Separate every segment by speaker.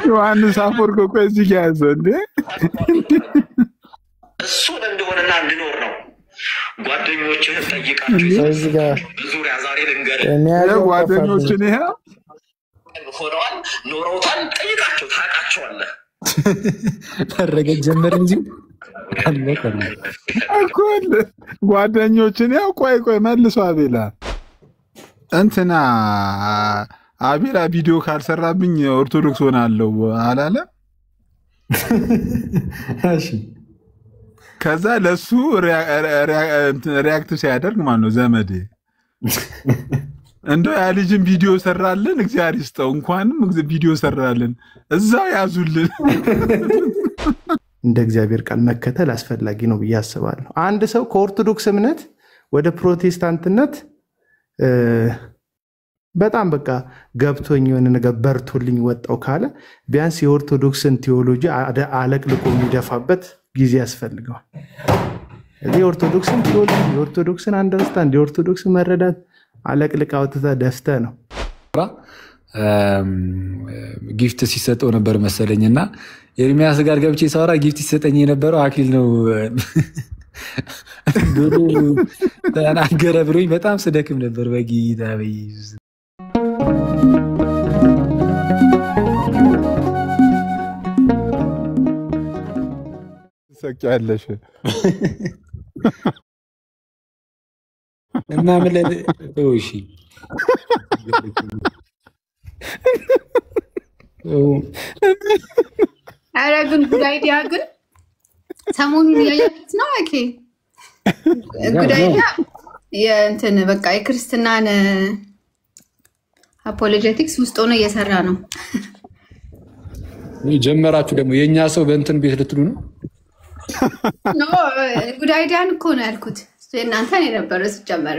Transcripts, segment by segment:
Speaker 1: ዮሐንስ አፈወርቅ እኮ እዚህ ጋር ያዘው እንዴ
Speaker 2: እሱን እንደሆነና እንድኖር ነው። ጓደኞችህን ጠይቃቸው በዙሪያ ዛሬ ልንገርህ
Speaker 1: ጓደኞችን ይሄ
Speaker 2: ሆነዋል ኖረውታል። ጠይቃቸው ታውቃቸዋለህ።
Speaker 3: ተረገ ጀመረ እንጂ
Speaker 1: እኮ ጓደኞችን ያው ቆይ መልሶ አቤላ እንትና አቤላ ቪዲዮ ካልሰራብኝ ኦርቶዶክስ ሆናለሁ አላለ?
Speaker 3: እሺ
Speaker 1: ከዛ ለሱ ሪያክት ሲያደርግ ማለት ነው ዘመዴ እንደው ያ ልጅም ቪዲዮ ሰራልን፣ እግዚአብሔር ይስጠው። እንኳንም ቪዲዮ ሰራልን፣ እዛው ያዙልን።
Speaker 4: እንደ እግዚአብሔር ቃል መከተል አስፈላጊ ነው ብዬ አስባለሁ። አንድ ሰው ከኦርቶዶክስ እምነት ወደ ፕሮቴስታንትነት በጣም በቃ ገብቶኝ የሆነ ነገር በርቶልኝ ወጣው ካለ ቢያንስ የኦርቶዶክስን ቴዎሎጂ አለቅልቆ የሚደፋበት ጊዜ ያስፈልገዋል። የኦርቶዶክስን ቴዎሎጂ፣ የኦርቶዶክስን አንደርስታንድ፣ የኦርቶዶክስን መረዳት አለቅልቅ አውጥተህ ደፍተህ ነው።
Speaker 3: ጊፍት ሲሰጠው ነበር መሰለኝና ኤርሚያስ ጋር ገብቼ ሳወራ ጊፍት ሲሰጠኝ የነበረው አክሊል ነው ብሎ ተናገረ ብሎኝ በጣም ስደክም ነበር። በጌታ በኢየሱስ
Speaker 1: ሰቂያለሽ
Speaker 3: እና ምን እሺ
Speaker 5: ኧረ ግን ጉድ አይዲያ ግን ሰሞኑን እያያችሁት ነው። ኦኬ ጉድ አይዲያ የእንትን በቃ የክርስትናን አፖሎጀቲክስ ውስጥ ሆኖ እየሰራ ነው።
Speaker 3: ጀመራችሁ ደግሞ የእኛ ሰው በእንትን ቤት ልትሉ ነው?
Speaker 5: ኖ ጉድ አይዲያን እኮ ነው ያልኩት። እናንተን የነበረው ሲጀመር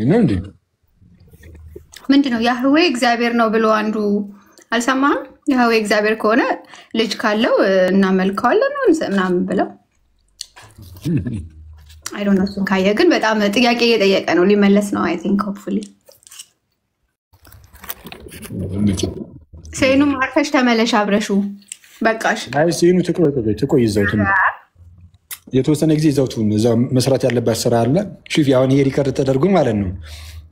Speaker 3: ነው እንዴ?
Speaker 5: ምንድነው ያህዌ እግዚአብሔር ነው ብሎ አንዱ አልሰማህም? ያህዌ እግዚአብሔር ከሆነ ልጅ ካለው እናመልከዋለን ምናምን ብለው አይ ዶንት ኖ። እሱን ካየ ግን በጣም ጥያቄ እየጠየቀ ነው። ሊመለስ ነው አይ ቲንክ ሆፕፉሊ። ሴኑም አርፈሽ ተመለሽ አብረሹ በቃሽ።
Speaker 3: አይ ሴኑ ትቆይ እዛው የተወሰነ ጊዜ እዛው መስራት ያለባት ስራ አለ። ሹፊ አሁን ይሄ ሪከርድ ተደርጎ ማለት ነው።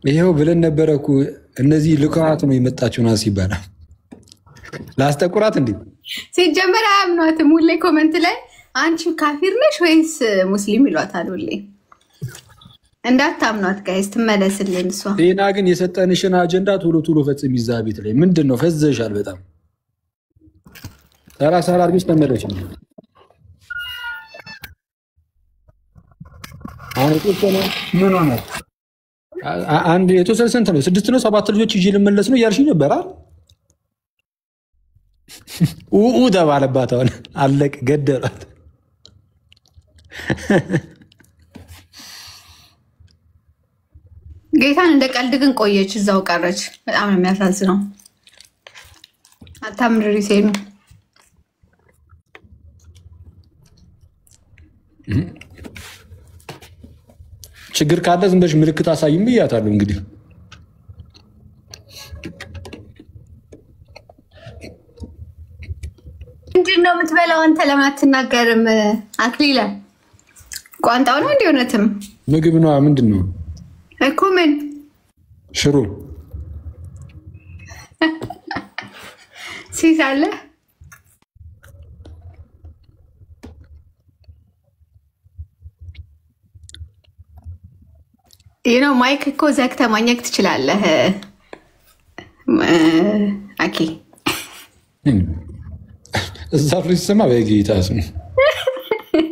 Speaker 3: ይሄው ብለን ነበረ እኮ እነዚህ ልካት ነው የመጣችው ናስ ይባላል። ላስጠቁራት እንዴ
Speaker 5: ሲጀመር አያምኗትም። ሁሌ ኮመንት ላይ አንቺ ካፊር ነሽ ወይስ ሙስሊም ይሏታል ሁሌ። እንዳታምኗት ጋይስ፣ ትመለስልን እሷ።
Speaker 3: ጤና ግን የሰጠንሽን አጀንዳ ቶሎ ፈጽም። ይዛ ቤት ላይ ምንድነው ፈዘሻል በጣም ሰራ አድርገሽ ተመለሽ ነው። አሁን የተወሰነ ምን ሆነ? አንድ የተወሰነ ስንት ነው? 6 ነው 7 ልጆች ይዤ ልመለስ ነው እያልሽኝ ነበር አይደል? ተባለባት። አሁን አለቅ ገደሏት።
Speaker 5: ጌታን እንደ ቀልድ ግን ቆየች፣ እዛው ቀረች። በጣም ነው የሚያሳዝነው። አታምሪ ሴኑ።
Speaker 3: ችግር ካለ ዝም ብለሽ ምልክት አሳይም ብያታለሁ። እንግዲህ
Speaker 5: ምንድን ነው የምትበላው አንተ? ለምን አትናገርም? አክሊለ ቋንጣው ነው እንዴ? እውነትም
Speaker 3: ምግብ ነው። ምንድን ነው
Speaker 5: እኮ? ምን
Speaker 3: ሽሮ
Speaker 5: ሲሳለ ይሄ ማይክ እኮ ዘግተህ ማግኘት ትችላለህ። አኪ
Speaker 3: እዛ ፍሪስ ሰማ በጌታ ስም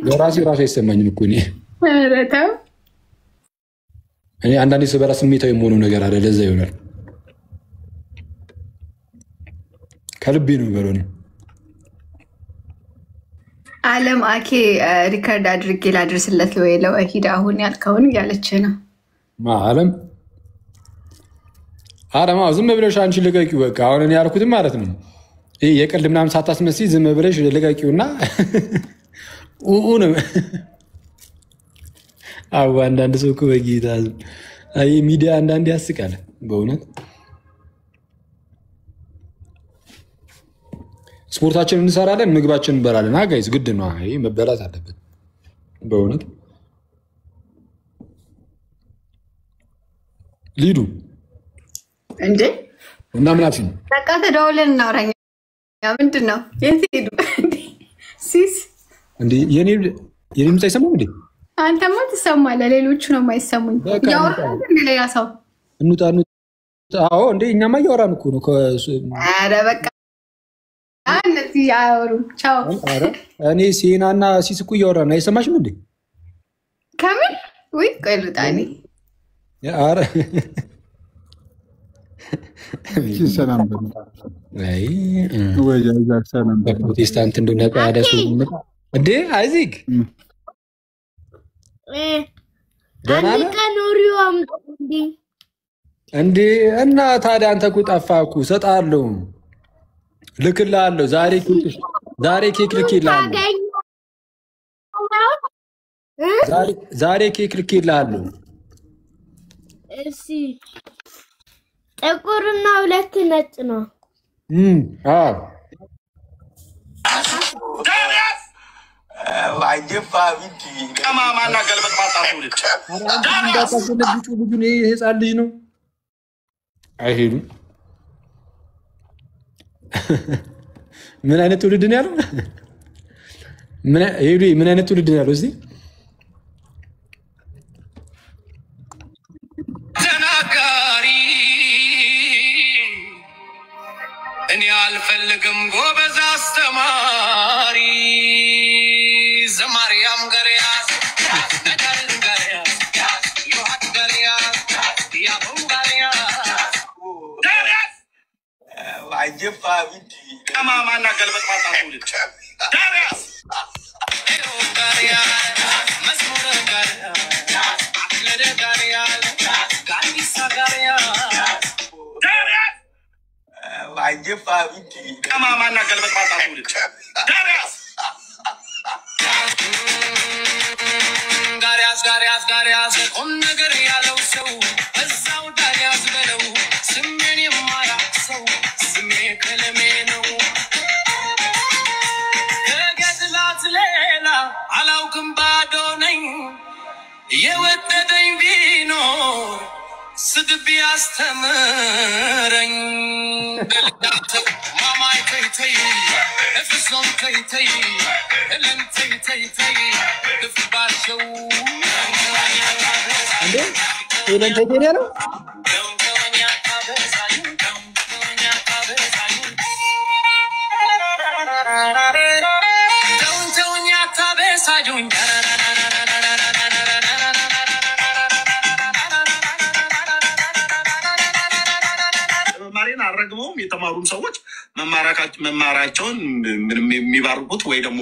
Speaker 3: ለራሴ አይሰማኝም እኮ እኔ አንዳንዴ ስበላ ስሜታዊ የሆነው ነገር አለ። ለዛ ይሆናል ከልቤ ነው በለው።
Speaker 5: አለም አኬ ሪከርድ አድርጌ ላድርስለት ወይ ለወሂድ አሁን ያልከውን እያለች ነው።
Speaker 3: አለም ዝም ብለሽ አንቺ ልቀቂው በቃ። አሁን እኔ ያልኩትም ማለት ነው ይሄ የቀልድ ምናምን ሳታስመስይ ዝም ብለሽ ልቀቂውና ነው። አንዳንድ ሰው እኮ በጌታ ሚዲያ አንዳንድ ያስቃል በእውነት። ስፖርታችንን እንሰራለን፣ ምግባችንን እንበላለን። ጋይስ ግድ ነው፣ ይሄ መበላት አለበት በእውነት ሊዱ
Speaker 5: እንዴ
Speaker 3: እና ምናችን
Speaker 5: በቃ ተደውለን እናውራኛ። ምንድን ነው የት ሄዱ ሲስ
Speaker 3: እንዴ? የኔ ምንጭ አይሰማም እንዴ?
Speaker 5: አንተማ ትሰማለህ፣ ሌሎቹ ነው የማይሰሙኝ። ያወራል ሌላ ሰው
Speaker 3: እንውጣ። አዎ እንዴ እኛማ እያወራን እኮ ነው።
Speaker 5: ኧረ በቃ እነዚህ አያወሩም። ቻው።
Speaker 3: እኔ ሴናና ሲስ እኮ እያወራን ነው። አይሰማሽም እንዴ?
Speaker 5: ከምን ወይ ቆይ ልውጣ እኔ።
Speaker 3: ኧረ
Speaker 1: ሰላም
Speaker 3: ፕሮቴስታንት እንደነቃ ያደሱ እንዴ አይዚክ እንዴ እና ታዲያ አንተ እኮ ጠፋህ እኮ። እሰጥሃለሁ፣ ልክልሃለሁ። ዛሬ ኬክ ልኬልሃለሁ። ዛሬ ኬክ ልኬልሃለሁ።
Speaker 6: እሺ ጥቁርና 2 ነጭ ነው።
Speaker 3: አዎ
Speaker 2: ቀማማና ገልበጥ ማጣቱ ልጅ
Speaker 3: ልጁን ህፃን ልጅ ነው። አይሄዱም። ምን አይነት ትውልድ ነው ያለው? ምን አይነት ትውልድ ነው ያለው? እስኪ
Speaker 2: ተናጋሪ እኔ አልፈልግም ጎበዝ አስተማሪ ዘማሪያም ገሪያስ ነጋሪን ገሪያስ ዮሐት ገሪያስ ያበው ገሪያስ ዳሪያስ ዋጅፋ ቢዲ ቀማማና ገልበጥ ማጣቱ ልጅ ዳሪያስ ገሪያስ መስሙር ገሪያስ አክለደ ገሪያስ ጋዲሳ ገሪያስ ዳሪያስ ዋጅፋ ቢዲ ቀማማና ገልበጥ ማጣቱ ልጅ ዳሪያስ ጋሪያስ ቁም ነገር ያለው ሰው እዛው ዳሪያስ በለው። ስሜን የማያውቅ ሰው ስሜ ከለሜ ነው። ከገድላት ሌላ አላውቅም ባዶ ነኝ። የወደደኝ ቢኖር ስድብ ያስተምረኝ። ደልዳተው ማማይ ተይተይ እፍሶም ተይተይ እለም ተይተይ እፍባቸው
Speaker 3: ሄለን ተገኘ ነው።
Speaker 2: መማሪያን አረግመውም የተማሩን ሰዎች መማራቸውን ምንም የሚባርኩት ወይ ደግሞ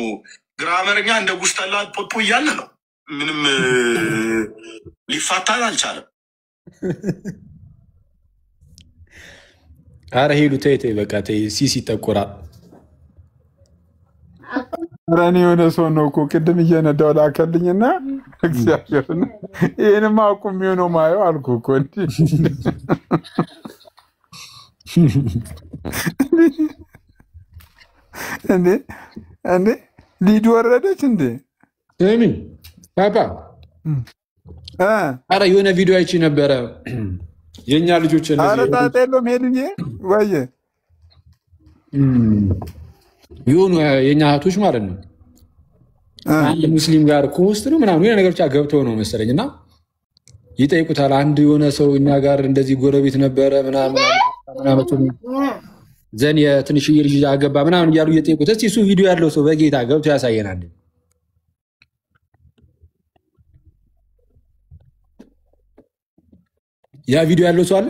Speaker 2: ግራመርኛ እንደ ጉስተላ ፖፖ እያለ ነው። ምንም ሊፋታን አልቻለም።
Speaker 3: አረ ሄዱ ተይ በቃ ተይ። ሲስ ይጠቆራል።
Speaker 1: ረኔ የሆነ ሰው ነው እኮ ቅድም እየነዳው ላከልኝና እግዚአብሔርን ይሄንማ አቁም የሚሆነው ማየው አልኩ እኮ እንዴ ሊዱ ወረደች እንዴ?
Speaker 3: ስሚ ፓፓ፣ አረ የሆነ ቪዲዮ አይቼ ነበረ የኛ ልጆች
Speaker 1: አረ ታጠሎም ሄድዬ ወየ
Speaker 3: የሆኑ የኛ እህቶች ማለት ነው አንድ ሙስሊም ጋር ኮስት ነው ምናምን የሆነ ነገር ብቻ ገብተው ነው መሰለኝ እና ይጠይቁታል። አንድ የሆነ ሰው እኛ ጋር እንደዚህ ጎረቤት ነበረ ምናምን ዘን የትንሽዬ ልጅ አገባ ምናምን እያሉ እየጠየቁት እስኪ እሱ ቪዲዮ ያለው ሰው በጌታ ገብቶ ያሳየናል። ያ ቪዲዮ ያለው ሰው አለ?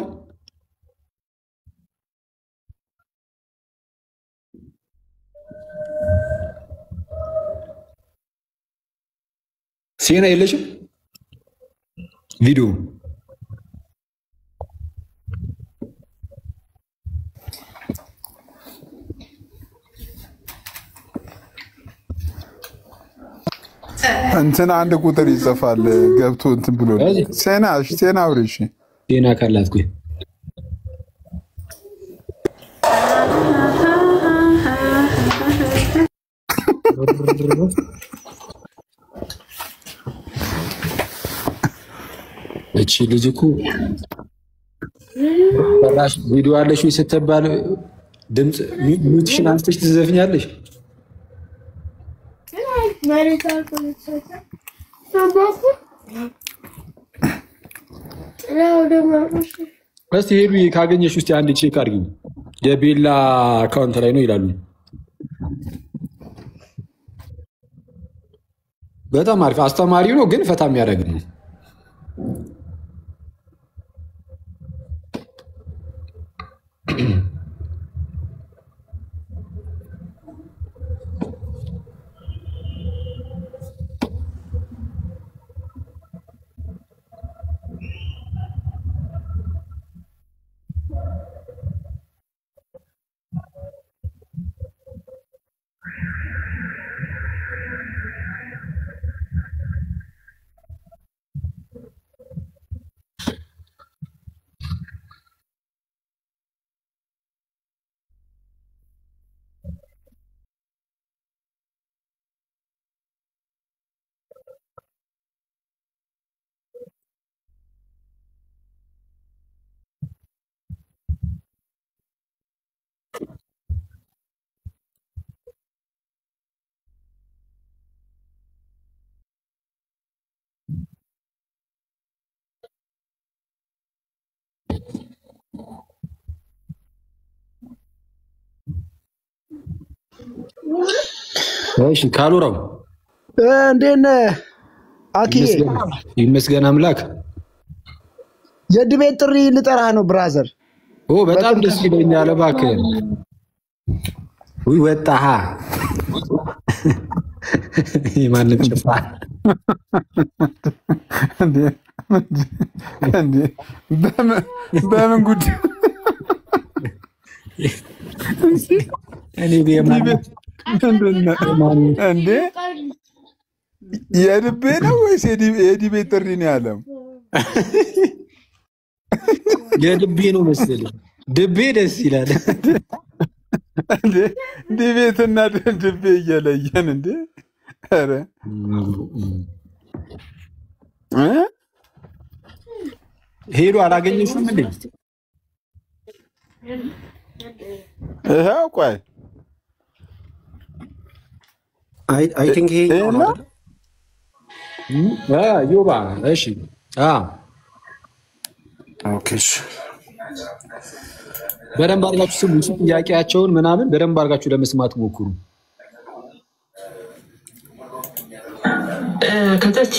Speaker 3: ሴና የለሽም ቪዲዮ
Speaker 1: እንትን አንድ ቁጥር ይጽፋል ገብቶ እንትን ብሎ ሴና አውሪሽ
Speaker 3: ሴና ካላት ቆይ እቺ ልጅ እኮ በራሽ ቪዲዮ አለሽ ወይ ስትባል ድምጽ ሚውትሽን አንስተሽ ትዘፍኛለሽ። እስቲ ሄዱ ካገኘሽ ውስጥ አንድ ቼክ አድርጊኝ። የቤላ አካውንት ላይ ነው ይላሉ። በጣም አሪፍ አስተማሪ ነው፣ ግን ፈታ የሚያደርግ ነው። እሺ ካሉራው
Speaker 6: እንዴት ነህ አኪ?
Speaker 3: ይመስገን አምላክ።
Speaker 6: የድቤት ጥሪ ልጠራህ ነው ብራዘር።
Speaker 3: ኦ በጣም ደስ ይለኛል። እባክህ ወይ ወጣሃ የማንን ጭፋ
Speaker 1: እንዴ በምን ጉድ
Speaker 3: እኔ በማን
Speaker 1: እንዴ የድቤ ነው ወይስ የድቤ ጥሪ ነው ያለው?
Speaker 3: የድቤ ነው መሰለኝ። ድቤ ደስ ይላል
Speaker 1: እንዴ ድቤትና ድቤ እየለየን እንዴ ኧረ
Speaker 3: ሄዶ አላገኘሽም እንዴ?
Speaker 1: ይኸው ቆይ
Speaker 6: አይ ቲንክ ይሄ
Speaker 3: ዮባ እሺ
Speaker 6: ኦኬ
Speaker 3: በደንብ አድርጋችሁ ስሙ። ጥያቄያቸውን ምናምን በደንብ አድርጋችሁ ለመስማት ሞክሩ።
Speaker 7: ከታች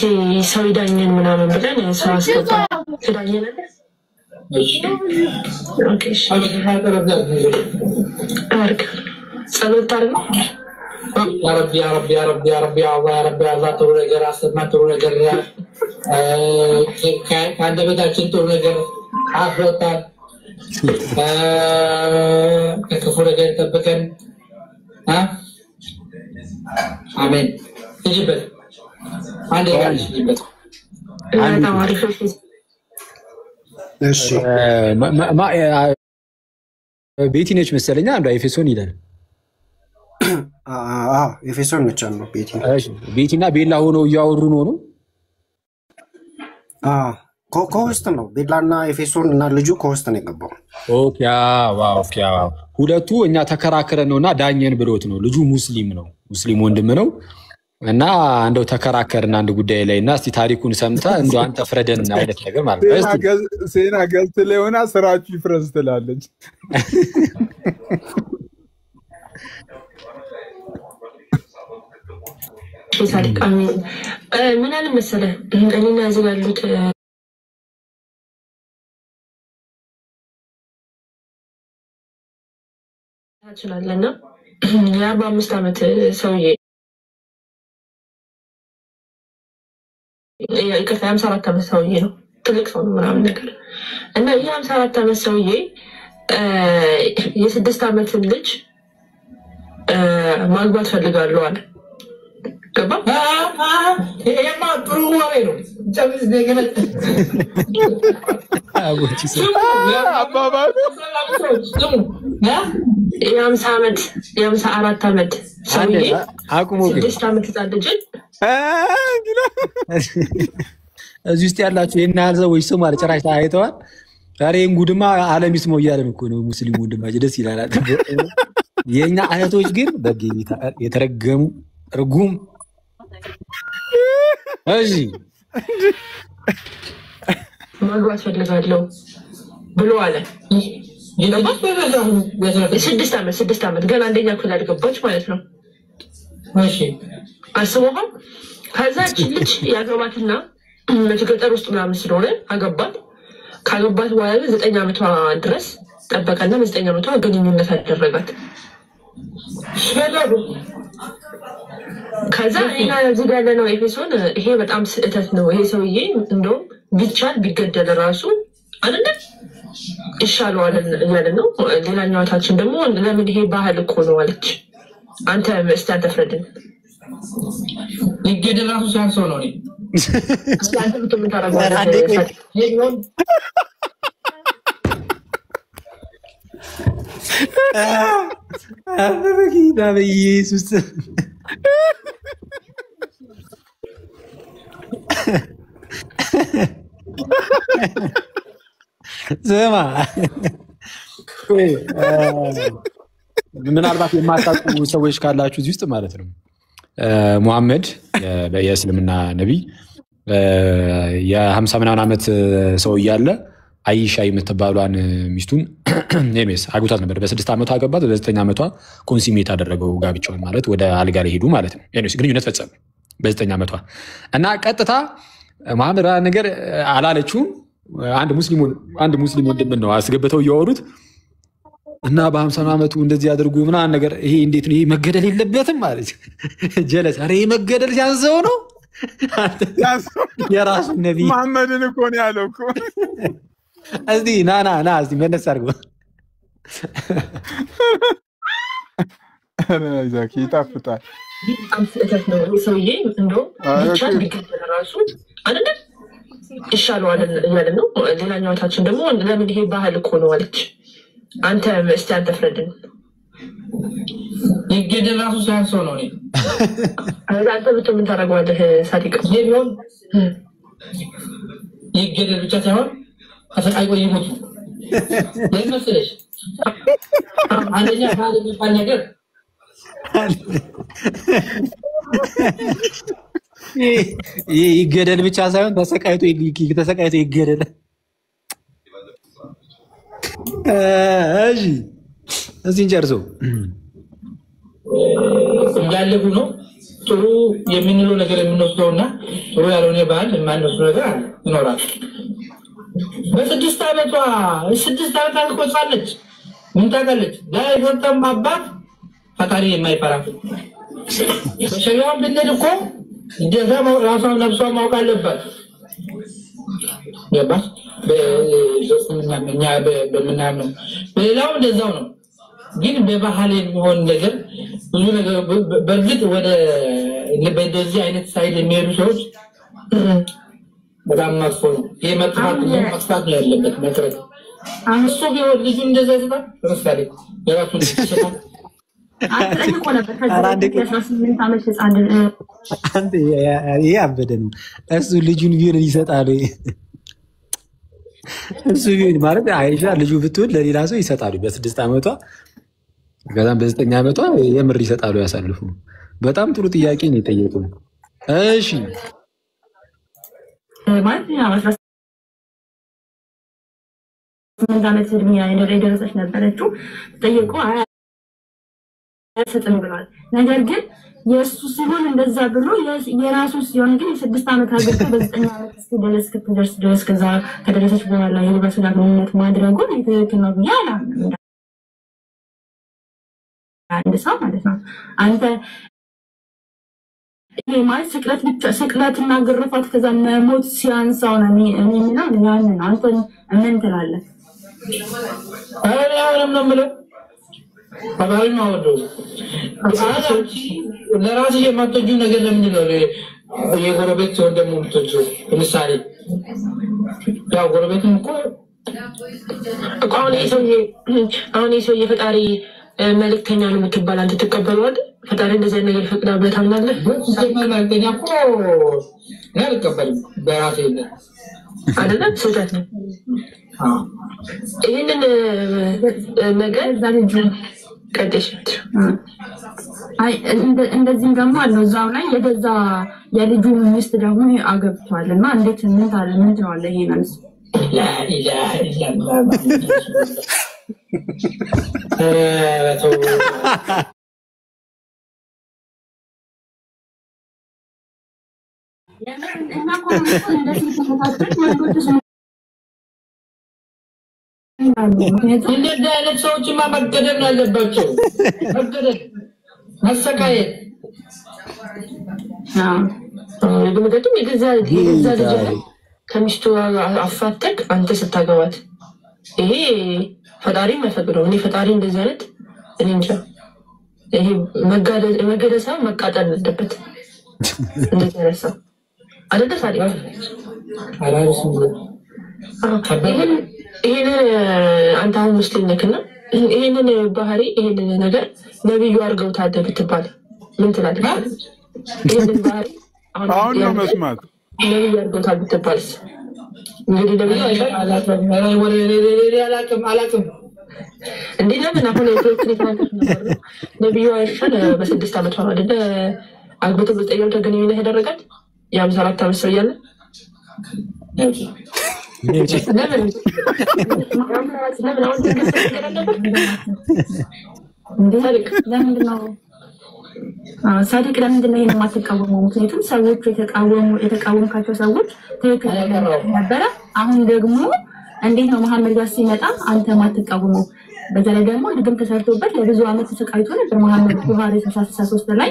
Speaker 7: ሰው ይዳኘን ምናምን ብለን ሰው አስገባ ይዳኘን አይደል? ኦኬ እሺ አርግ ጸሎት አርግ
Speaker 8: يا رب يا رب يا رب يا رب يا الله يا رب يا الله طول نجار أسمع طول نجار كان ده بدأ طول نجار عفرتان كفور نجار تبكن ها آمين تجيبه عندي قال تجيبه
Speaker 7: أنا تعرف
Speaker 6: እሺ
Speaker 3: ማ ቤቲ ነች መሰለኛ አንዱ ኤፌሶን ይላል።
Speaker 6: ኤፌሶን ነች ነው ቤቲ።
Speaker 3: እሺ ቤቲና ቤላ ሆነው እያወሩ ነው።
Speaker 6: ከውስጥ ነው ቤላና ኤፌሶን እና ልጁ ከውስጥ ነው የገባው።
Speaker 3: ኦኬ ኦኬ ሁለቱ እኛ ተከራከረን ነውና ዳኘን ብሎት ነው። ልጁ ሙስሊም ነው፣ ሙስሊም ወንድም ነው እና እንደው ተከራከርን አንድ ጉዳይ ላይና እስቲ ታሪኩን ሰምታ እንደው አንተ ፍረደን አይነት ነገር ማለት ነው። እስቲ
Speaker 1: ሴና ገልት ለሆነ ስራችሁ ይፍረስ ትላለች።
Speaker 7: ሳዲቃሚ ምን አለ መሰለህ እኔና እዚህ ያሉት ታችላለና የ45 ዓመት ሰውዬ ይቅርታ 54 ዓመት ሰውዬ ነው፣ ትልቅ ሰው ነው ምናምን ነገር እና የ54 ዓመት ሰውዬ የ6 ዓመት ልጅ ማግባት ፈልጋለሁ አለ። ገባ
Speaker 8: يا ما تروح وينه جابز نيجي
Speaker 1: አባባሉ
Speaker 7: የ54 ዓመት ሰውዬ
Speaker 3: አቁሙ ግን
Speaker 7: 6 ዓመት ታደጀ
Speaker 3: እዚህ ውስጥ ያላችሁ የናያል ሰዎች ስም አለ ጭራሽ አይተዋል። ዛሬ እንጉድማ ዓለም ይስመው እያለን እኮ ነው ሙስሊሙ ወንድማችን ደስ ይላል። የኛ አያቶች ግን በጌታ የተረገሙ እርጉም እሺ
Speaker 7: ማግባት ፈልጋለሁ ብሎ አለ። 6 ዓመት ገና አንደኛ ክፍል አልገባች ማለት ነው።
Speaker 8: እሺ
Speaker 7: አስበው ከዛች ልጅ ያገባትና ገጠር ውስጥ ምናምን ስለሆነ አገባት። ካገባት በኋላ 9 ዓመቷ ድረስ ጠበቀና 9 ዓመቷ ግንኙነት አደረጋት። ከዛ እኛ እዚህ ጋር ያለነው ኤፌሶን ይሄ በጣም ስህተት ነው። ይሄ ሰውዬ እንደውም ቢቻል ቢገደል ራሱ አይደለ ይሻለዋል እያለን ነው። ሌላኛው ታችን ደግሞ ለምን ይሄ ባህል እኮ ነው አለች። አንተ እስቲ አንተ ፍረድን።
Speaker 8: ይገደል ራሱ ሲያንሰው ነው።
Speaker 7: አንተ ምን ታደርጋለህ?
Speaker 3: በጌታ በኢየሱስ ስማ ምናልባት የማታውቁ ሰዎች ካላችሁ እዚህ ውስጥ ማለት ነው ሙሐመድ የእስልምና ነቢይ የ50 ምናምን ዓመት ሰው እያለ አይሻ የምትባሏን ሚስቱን ኔሜስ አግብቷት ነበር። በ6 ዓመቷ አገባት። በ9 ዓመቷ ኮንሲሜት አደረገው ጋብቻውን ማለት ወደ አልጋ ላይ ሄዱ ማለት ነው። ኔሜስ ግንኙነት ፈጸሙ በ9 ዓመቷ እና ቀጥታ መሐመድ ነገር አላለችውም። አንድ ሙስሊም ወንድም ነው አስገብተው እያወሩት እና በ50 ዓመቱ እንደዚህ አድርጉ ምናምን ነገር ይሄ እንዴት ነው? ይሄ መገደል የለበትም ማለት ጀለስ። ኧረ ይሄ መገደል ሲያንሰው ነው። የራሱ ነቢይ
Speaker 1: መሐመድን እኮ ነው ያለው እኮ።
Speaker 3: እስቲ ና እስቲ መለስ አድርገው።
Speaker 1: ዛኪ ይጣፍጣል።
Speaker 7: በጣም ስህተት ነው። ሰውዬ እንደውም ቢቻል ቢገደል ራሱ አይደለ ይሻለዋል እያለን ነው። ሌላኛው ታችን ደግሞ ለምን ይሄ ባህል እኮ ነው አለች። አንተ እስቲ አንተ ፍረድን።
Speaker 8: ይገደል ራሱ ሲያንሰው ነው።
Speaker 7: አንተ ምን ታደርገዋለህ? ሳዲቅ
Speaker 8: ቢሆን ይገደል ብቻ ሳይሆን አሰቃይ ወይ ይሞቱ ለምሳሌ አንደኛ ባህል የሚባል ነገር
Speaker 3: ይገደል ብቻ ሳይሆን ተሰቃይቶ ይገደል። እሺ እዚህ እንጨርሰው።
Speaker 8: እንዳለሁ ነው ጥሩ የምንለው ነገር የምንወስደውና ጥሩ ያልሆነ ባህል የማንወስደው ነገር ይኖራል። በ6 ዓመቷ 6 ዓመት አልቆጻለች። ምን ታውቃለች? ለወጣም አባት ፈጣሪ የማይፈራ በሸሪዓው ብንል እኮ እንደዛ ራሷን ነፍሷን ማወቅ አለባት። ገባሽ? በምናምነው በሌላው እንደዛው ነው። ግን በባህል የሚሆን ነገር ብዙ ነገር በእርግጥ ወደ በእንደዚህ አይነት ሳይድ የሚሄዱ ሰዎች በጣም መጥፎ ነው። ይሄ መጥፋት ነው ያለበት መቅረት። እሱ ቢሆን ልጁ እንደዛ ይሰጣል። ለምሳሌ የራሱን ይሰጣል።
Speaker 3: ይሄ አበደ ነው። እሱ ልጁን ቢሆን ይሰጣል። እሱ ቢሆን ማለት አይሻ ልጁ ብትሆን ለሌላ ሰው ይሰጣሉ። በ6 ዓመቷ ከዛም በ9 ዓመቷ የምር ይሰጣሉ ያሳልፉ። በጣም ጥሩ ጥያቄ ነው የጠየቁ። እሺ
Speaker 9: ማለት ነው 18 ዓመት እድሜ የደረሰች ነበረችው። ጠየቁ አይሰጥም ብሏል። ነገር ግን የእሱ ሲሆን እንደዛ ብሎ የራሱ ሲሆን ግን የ6 ዓመት አገርቶ በ9 ዓመት እስክትደርስ ድረስ ከዛ ከደረሰች በኋላ የልበሱን ግንኙነት ማድረጉን ትክክል ነው ብዬ አላምንም። አንድ ሰው ማለት ነው አንተ ይሄ ማለት ስቅለትና ግርፋት ከዛ መሞት ሲያንሳው ነው የሚለው ያንን አንተ ምን ትላለህ?
Speaker 8: አሁንም ነው የምለው አባሪማ ወዶ ለራስህ የማትወጂው ነገር ለምንድን ነው የጎረቤት ሰው ደግሞ የምትወጂው? ለምሳሌ ያው ጎረቤትም እኮ
Speaker 7: አሁን የሰውዬ ፈጣሪ መልእክተኛ ነው የምትባል አንተ ትቀበለዋለህ? ፈጣሪ እንደዚህ አይነት ነገር ፈቅዳ ብለህ ታምናለህ?
Speaker 8: በተመናገኛ እኮ አልቀበልም በራሴ
Speaker 7: አይደለ? ስህተት ነው። ይህንን ነገር ቀደሽ
Speaker 9: እንደዚህም ደግሞ አለው እዛው ላይ የገዛ የልጁ ሚስት ደግሞ አገብቷል እና እንዴት ምን ትለዋለህ? ይሄ ነው
Speaker 8: እንደዚህ አይነት ሰዎችማ መገደል ነው ያለባቸው። መገደል፣ መሰቃየት።
Speaker 7: በመቀጠል የገዛ ልጅ ከሚስቱ አፋተክ አንተ ስታገባት ይሄ ፈጣሪ የማይፈቅደው። እኔ ፈጣሪ እንደዚህ አይነት እኔ እንጃ። ይሄ መገደሳ መቃጠል አለበት። እንደዚህ አይነት ሰው አይደለ ታዲያ ይሄንን አንተ አሁን ሙስሊም ነክና ይሄንን ባህሪ ይሄንን ነገር ነብዩ አድርገውታል ብትባል ምን ትላለህ? ይሄንን ባህሪ
Speaker 1: አሁን ነው መስማት
Speaker 7: ነብዩ አድርገውታል ብትባልስ? እንግዲህ ነብዩ
Speaker 8: አላውቅም
Speaker 7: እንዴ ለምን አሁን ነብዩ አይሻል በ6 ዓመቷ አይደለ አግብቶ በጠየው ተገናኝነት ያደረጋት የ54 ዓመት ሰው እያለ
Speaker 9: ሳዲቅ ለምንድን ነው ይሄን የማትቃወመው? ምክንያቱም ሰዎቹ የተቃወምካቸው ሰዎች ትክክል ነበረ። አሁን ደግሞ እንዴት ነው መሐመድ ጋር ሲመጣ አንተ ማትቃወመው? በዛ ላይ ደግሞ ድግም ተሰርቶበት ለብዙ ዓመት ተሰቃይቶ ነበር። መሐመድ ቡኻሪ 63 ላይ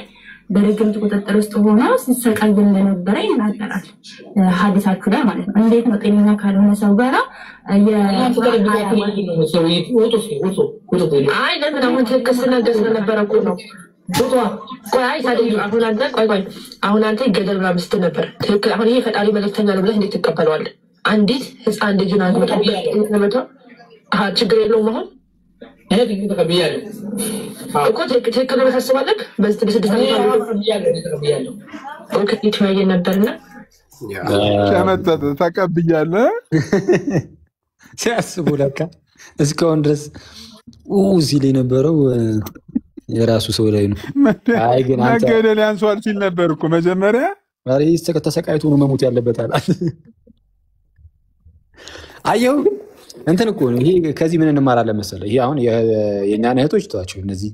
Speaker 9: በድግምት ቁጥጥር ውስጥ ሆኖ ሲሰቃይ እንደነበረ ይናገራል ሐዲሳችሁ ላይ ማለት ነው። እንዴት ነው ጤነኛ ካልሆነ ሰው ጋራ
Speaker 7: አይ ለምን አሁን ትክክል ስለነበረ እኮ ነው። ቆይ ታዲያ አሁን አንተ ይገደል ምናምን ስትል ነበር። ትክክል አሁን ይሄ ፈጣሪ መልእክተኛ ነው ብለህ እንዴት ትቀበለዋለህ? አንዲት ህፃን ልጅን አግብቶ ችግር የለውም አሁን እኮ ትክክል ነው ታስባለህ? በ6 የተወያየን ነበርና
Speaker 1: ሸመጠጥ ተቀብያለሁ
Speaker 3: ሲያስቡ ለካ እስካሁን ድረስ ሲል የነበረው የራሱ ሰው ላይ ነው።
Speaker 1: መገደል ያንሷል ሲል ነበር እኮ መጀመሪያ።
Speaker 3: ተሰቃይቶ ነው መሞት ያለበት አላት። አየሁ እንትን እኮ ነው ይሄ። ከዚህ ምን እንማራለን መሰለህ? ይሄ አሁን የእኛን እህቶች ተዋቸው። እነዚህ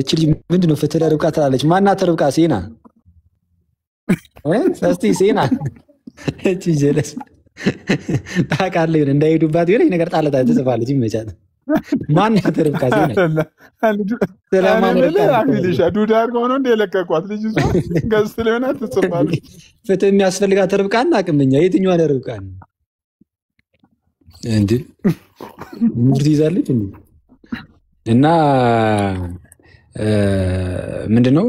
Speaker 3: እቺ ልጅ ምንድን ነው ፍትለ ርብቃ ትላለች። ማናት ርብቃ? ሴና እስቲ ሴና እቺ ጀለስ ታውቃለህ፣ ይሁን እንዳይሄዱባት ይሁን ነገር ጣለታ ትጽፋለች። ይመቻት። ማናት ርብቃ? ሴና ሰላማን
Speaker 1: አፊልሻ ዱዳ አድርገው ነው እንደለቀቋት ልጅ እሷ ገዝት ሊሆና ትጽፋለች።
Speaker 3: ፍትህ የሚያስፈልጋት ርብቃ እናቅምኛ። የትኛዋ ርብቃ ነው እንዴ? ሙርት ይዛለች እንዴ? እና ምንድነው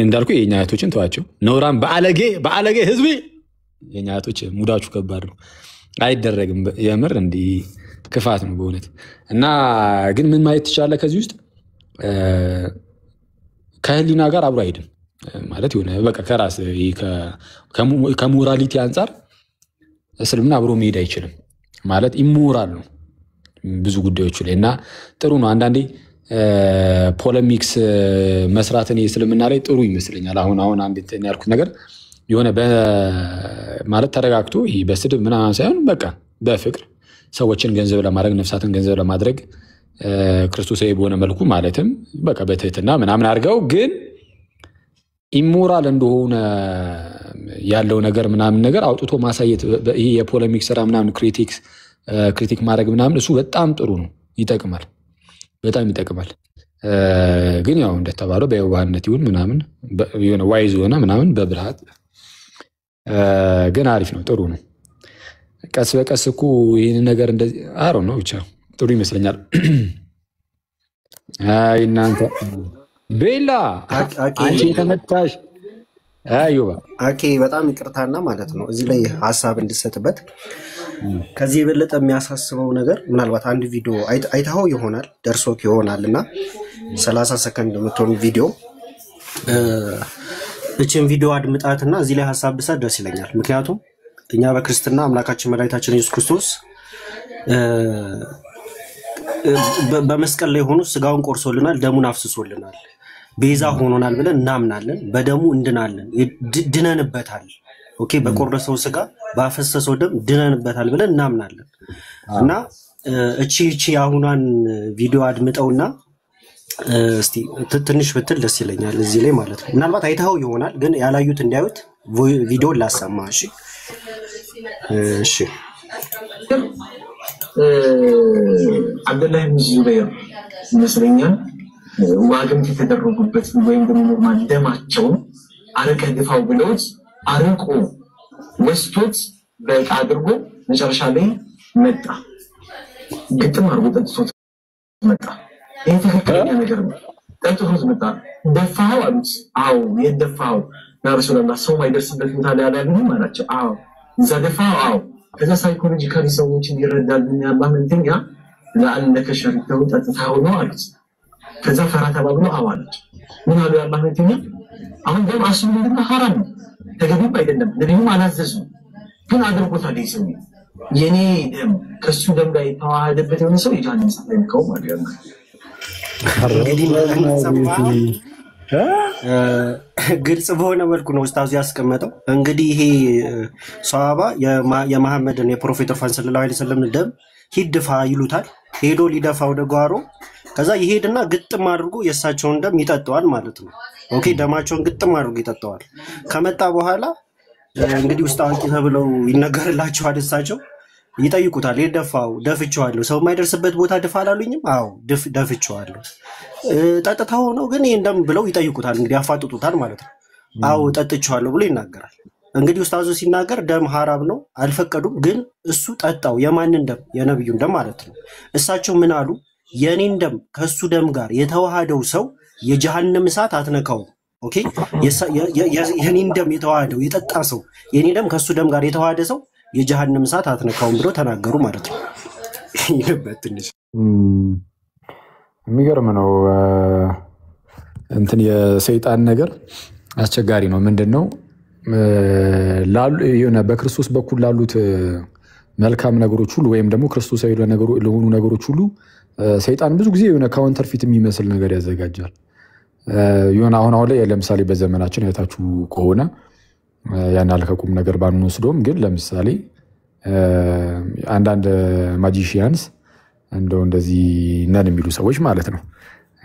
Speaker 3: እንዳልኩ የኛ እህቶችን ተዋቸው። ነውራን በአለጌ ህዝብ የኛ እህቶች ሙዳችሁ ከባድ ነው። አይደረግም። የምር እንዲህ ክፋት ነው በእውነት። እና ግን ምን ማየት ትችላለህ ከዚህ ውስጥ ከህሊና ጋር አብሮ አይሄድም ማለት የሆነ በቃ ከራስ ከሞራሊቲ አንጻር እስልምና አብሮ መሄድ አይችልም ማለት ኢሞራል ነው ብዙ ጉዳዮች ላይ። እና ጥሩ ነው አንዳንዴ ፖለሚክስ መስራትን የእስልምና ላይ ጥሩ ይመስለኛል። አሁን አንድ እንትን ያልኩት ነገር የሆነ ማለት ተረጋግቶ ይሄ በስድብ ምናምን ሳይሆን በቃ በፍቅር ሰዎችን ገንዘብ ለማድረግ ነፍሳትን ገንዘብ ለማድረግ ክርስቶሳዊ በሆነ መልኩ ማለትም በቃ በትህትና ምናምን አድርገው ግን ኢሞራል እንደሆነ ያለው ነገር ምናምን ነገር አውጥቶ ማሳየት ይሄ የፖለሚክ ስራ ምናምን ክሪቲክ ማድረግ ምናምን እሱ በጣም ጥሩ ነው፣ ይጠቅማል፣ በጣም ይጠቅማል። ግን ያው እንደተባለው በየዋህነት ይሁን ምናምን የሆነ ዋይዝ ሆነ ምናምን በብልሃት ግን አሪፍ ነው፣ ጥሩ ነው። ቀስ በቀስ እኮ ይህን ነገር እንደዚህ አሮ ነው ብቻ ጥሩ ይመስለኛል። አይ እናንተ ቤላ አንቺ ተመታሽ። አዩባ
Speaker 6: አኬ በጣም ይቅርታና ማለት ነው እዚህ ላይ ሀሳብ እንድሰጥበት ከዚህ የበለጠ የሚያሳስበው ነገር ምናልባት አንድ ቪዲዮ አይታው ይሆናል ደርሶክ ይሆናልና 30 ሰከንድ የምትሆን ቪዲዮ እችን ቪዲዮ አድምጣትና እዚህ ላይ ሀሳብ ብሰጥ ደስ ይለኛል። ምክንያቱም እኛ በክርስትና አምላካችን መድኃኒታችን ኢየሱስ ክርስቶስ በመስቀል ላይ ሆኖ ስጋውን ቆርሶልናል፣ ደሙን አፍስሶልናል፣ ቤዛ ሆኖናል ብለን እናምናለን። በደሙ እንድናለን፣ ድነንበታል። ኦኬ፣ በቆረሰው ስጋ ባፈሰሰው ደም ድነንበታል ብለን እናምናለን። እና እቺ አሁኗን ቪዲዮ አድምጠውና እስቲ ትንሽ ብትል ደስ ይለኛል እዚህ ላይ ማለት ነው። ምናልባት አይተኸው ይሆናል ግን ያላዩት እንዲያዩት ቪዲዮን ላሰማ። እሺ
Speaker 10: አብደላህ ብን ዙበይር ይመስለኛል ዋግምት የተደረጉበት ወይም ደግሞ ኖርማል ደማቸውን አረቀህ ድፋው ብለውት አርቆ ወስቶት በቃ አድርጎ መጨረሻ ላይ መጣ። ግጥም አርጎ ጠጥቶት መጣ። ይሄ ትክክለኛ ነገር ነው። ጠጥቶት መጣ። ደፋው አሉት። አዎ የደፋው ረሱላህ ሰው ማይደርስበት ቦታ ላይ ያላልንም አላቸው። አዎ እዛ ደፋው። አዎ ከዛ ሳይኮሎጂካሊ ሰዎችን ይረዳል። ያላህ ምንድኛ ለአንደከ ሸርተው ጠጥታው ነው አሉት። ከዛ ፈራ ተባብሎ አዋለች። ምን አሉ ያላህ ምንድኛ አሁን ደም አስቡ ምንድነው ሐራም ነው ተገቢም አይደለም። ነብዩም አላዘዙ ግን አድርጎታል። ይሰው የኔ ደም ከሱ ደም ጋር የተዋሃደበት የሆነ ሰው የጃሃንም ሰው ነው ማለት ነው።
Speaker 6: እንግዲህ ግልጽ በሆነ መልኩ ነው ኡስታዙ ያስቀመጠው። እንግዲህ ይሄ ሷሃባ የመሐመድን የፕሮፌት ሰለላሁ ዐለይሂ ወሰለም ደም ሂድፋ ይሉታል። ሄዶ ሊደፋ ወደ ጓሮ ከዛ ይሄድና ግጥም አድርጎ የእሳቸውን ደም ይጠጣዋል ማለት ነው። ኦኬ ደማቸውን ግጥም አድርጎ ይጠጣዋል። ከመጣ በኋላ እንግዲህ ውስጥ አዋቂ ተብለው ይነገርላቸዋል። እሳቸው ይጠይቁታል። የደፋው ደፍቼዋለሁ፣ ሰው የማይደርስበት ቦታ ድፋ አላሉኝም? አዎ ደፍቼዋለሁ። ጠጥታው ነው ግን ይሄን ደም ብለው ይጠይቁታል። እንግዲህ ያፋጥጡታል ማለት ነው። አዎ ጠጥቼዋለሁ ብሎ ይናገራል። እንግዲህ ኡስታዙ ሲናገር ደም ሐራም ነው አልፈቀዱም፣ ግን እሱ ጠጣው። የማንን ደም? የነብዩን ደም ማለት ነው። እሳቸው ምን አሉ? የኔን ደም ከሱ ደም ጋር የተዋሃደው ሰው የጀሃነም እሳት አትነካው። ኦኬ የኔን ደም የተዋሃደው የጠጣ ሰው የኔ ደም ከሱ ደም ጋር የተዋሃደ ሰው የጀሃነም እሳት አትነካውም ብሎ ተናገሩ ማለት ነው። ይሄበት ትንሽ
Speaker 3: የሚገርም ነው። እንትን የሰይጣን ነገር አስቸጋሪ ነው። ምንድነው የሆነ በክርስቶስ በኩል ላሉት መልካም ነገሮች ሁሉ ወይም ደግሞ ክርስቶሳዊ ለሆኑ ነገሮች ሁሉ ሰይጣን ብዙ ጊዜ የሆነ ካውንተርፊት የሚመስል ነገር ያዘጋጃል። የሆነ አሁን ላይ ለምሳሌ በዘመናችን አይታችሁ ከሆነ ያን አልከቁም ነገር ባንወስዶም ግን ለምሳሌ አንዳንድ ማጂሺያንስ እንደው እንደዚህ ነን የሚሉ ሰዎች ማለት ነው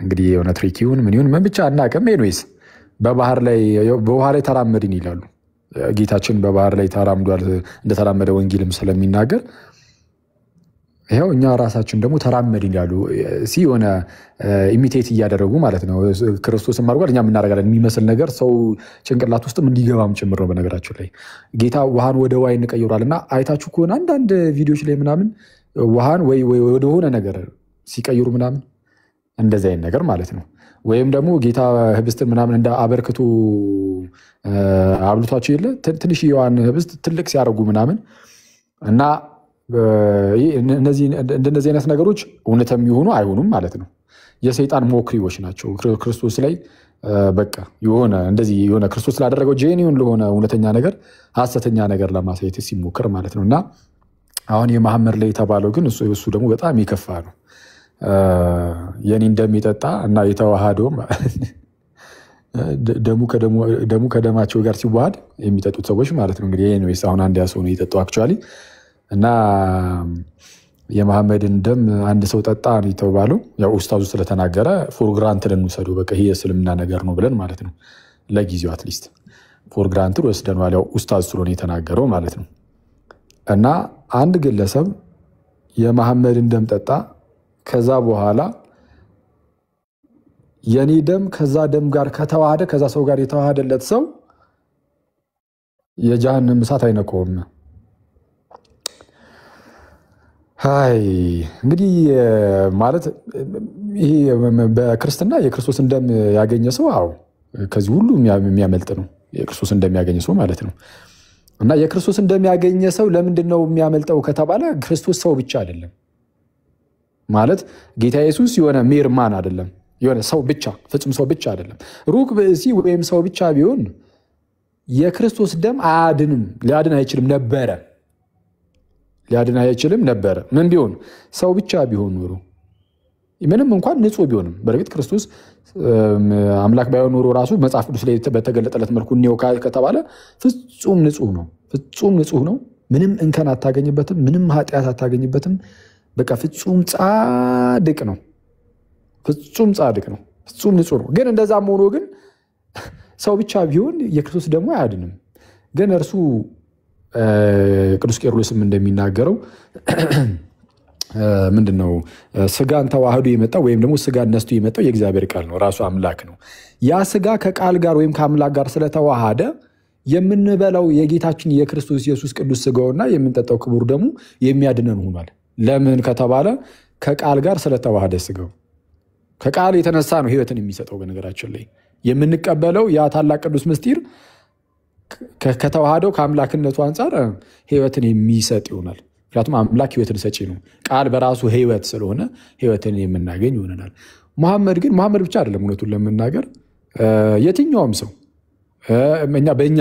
Speaker 3: እንግዲህ የሆነ ትሪኪውን ምን ይሁን ምን ብቻ አናውቅም። ኤኒዌይስ በባህር ላይ በውሃ ላይ ተራመድን ይላሉ። ጌታችን በባህር ላይ ተራምዷል እንደተራመደ ወንጌልም ስለሚናገር ይሄው እኛ ራሳችን ደግሞ ተራመድን ይላሉ። ሲሆነ ኢሚቴት እያደረጉ ማለት ነው። ክርስቶስም አድርጓል እኛም እናደርጋለን የሚመስል ነገር ሰው ጭንቅላት ውስጥም እንዲገባም ጭምር ነው። በነገራችን ላይ ጌታ ውሃን ወደ ዋይን ቀይሯልና አይታችሁ ከሆነ አንዳንድ ቪዲዮዎች ላይ ምናምን ውሃን ወይ ወደሆነ ነገር ሲቀይሩ ምናምን እንደዚህ አይነት ነገር ማለት ነው። ወይም ደግሞ ጌታ ህብስትን ምናምን እንደ አበርክቶ አብልቷቸው የለ ትንሽ የዋን ህብስት ትልቅ ሲያደርጉ ምናምን እና እንደነዚህ አይነት ነገሮች እውነትም ይሆኑ አይሆኑም ማለት ነው። የሰይጣን ሞክሪዎች ናቸው። ክርስቶስ ላይ በቃ የሆነ እንደዚህ የሆነ ክርስቶስ ላደረገው ጄኒውን ለሆነ እውነተኛ ነገር ሐሰተኛ ነገር ለማሳየት ሲሞክር ማለት ነው። እና አሁን የመሐመድ ላይ የተባለው ግን እሱ ደግሞ በጣም ይከፋ ነው። የኔ እንደሚጠጣ እና የተዋሃደው ደሙ ከደማቸው ጋር ሲዋሃድ የሚጠጡት ሰዎች ማለት ነው። እንግዲህ ኤኒዌይስ አሁን አንድ ያሰው ነው የጠጣው አክቹአሊ እና የመሐመድን ደም አንድ ሰው ጠጣ ነው የተባለው። ያው ኡስታዙ ስለተናገረ ፎር ግራንትድ እንውሰዱ በቃ ይሄ የእስልምና ነገር ነው ብለን ማለት ነው። ለጊዜው አትሊስት ፎር ግራንትድ ወስደናል። ያው ኡስታዝ ስለሆነ የተናገረው ማለት ነው። እና አንድ ግለሰብ የመሐመድን ደም ጠጣ፣ ከዛ በኋላ የኔ ደም ከዛ ደም ጋር ከተዋሃደ ከዛ ሰው ጋር የተዋሃደለት ሰው የጀሃነም እሳት አይነካውም። ሃይ እንግዲህ ማለት ይሄ በክርስትና የክርስቶስን ደም ያገኘ ሰው አዎ ከዚህ ሁሉ የሚያመልጥ ነው። የክርስቶስን ደም ያገኘ ሰው ማለት ነው። እና የክርስቶስን ደም ያገኘ ሰው ለምንድነው የሚያመልጠው ከተባለ ክርስቶስ ሰው ብቻ አይደለም ማለት ጌታ ኢየሱስ የሆነ ሜርማን አይደለም። የሆነ ሰው ብቻ ፍጹም ሰው ብቻ አይደለም። ሩቅ ብእሲ ወይም ሰው ብቻ ቢሆን የክርስቶስ ደም አያድንም፣ ሊያድን አይችልም ነበረ። ሊያድን አይችልም ነበረ። ምን ቢሆን ሰው ብቻ ቢሆን ኖሮ ምንም እንኳን ንጹህ ቢሆንም በእርግጥ ክርስቶስ አምላክ ባይሆን ኖሮ ራሱ መጽሐፍ ቅዱስ ላይ በተገለጠለት መልኩ ነው ከተባለ ፍጹም ንጹህ ነው። ፍጹም ንጹህ ነው። ምንም እንከን አታገኝበትም፣ ምንም ኃጢአት አታገኝበትም። በቃ ፍጹም ጻድቅ ነው። ፍጹም ጻድቅ ነው። ፍጹም ንጹህ ነው። ግን እንደዛም ሆኖ ግን ሰው ብቻ ቢሆን የክርስቶስ ደግሞ አያድንም። ግን እርሱ ቅዱስ ቄርሎስም እንደሚናገረው ምንድነው ስጋን ተዋህዶ የመጣው ወይም ደግሞ ስጋን ነስቶ የመጣው የእግዚአብሔር ቃል ነው፣ ራሱ አምላክ ነው። ያ ስጋ ከቃል ጋር ወይም ከአምላክ ጋር ስለተዋሃደ የምንበላው የጌታችን የክርስቶስ ኢየሱስ ቅዱስ ስጋውና የምንጠጣው ክቡር ደሙ የሚያድነን ሆኗል። ለምን ከተባለ ከቃል ጋር ስለተዋሃደ ስጋው ከቃል የተነሳ ነው ህይወትን የሚሰጠው። በነገራችን ላይ የምንቀበለው ያ ታላቅ ቅዱስ ምስጢር ከተዋሃደው ከአምላክነቱ አንጻር ህይወትን የሚሰጥ ይሆናል። ምክንያቱም አምላክ ህይወትን ሰጪ ነው። ቃል በራሱ ህይወት ስለሆነ ህይወትን የምናገኝ ይሆናል። መሐመድ ብቻ አይደለም። እውነቱን ለመናገር የትኛውም ሰው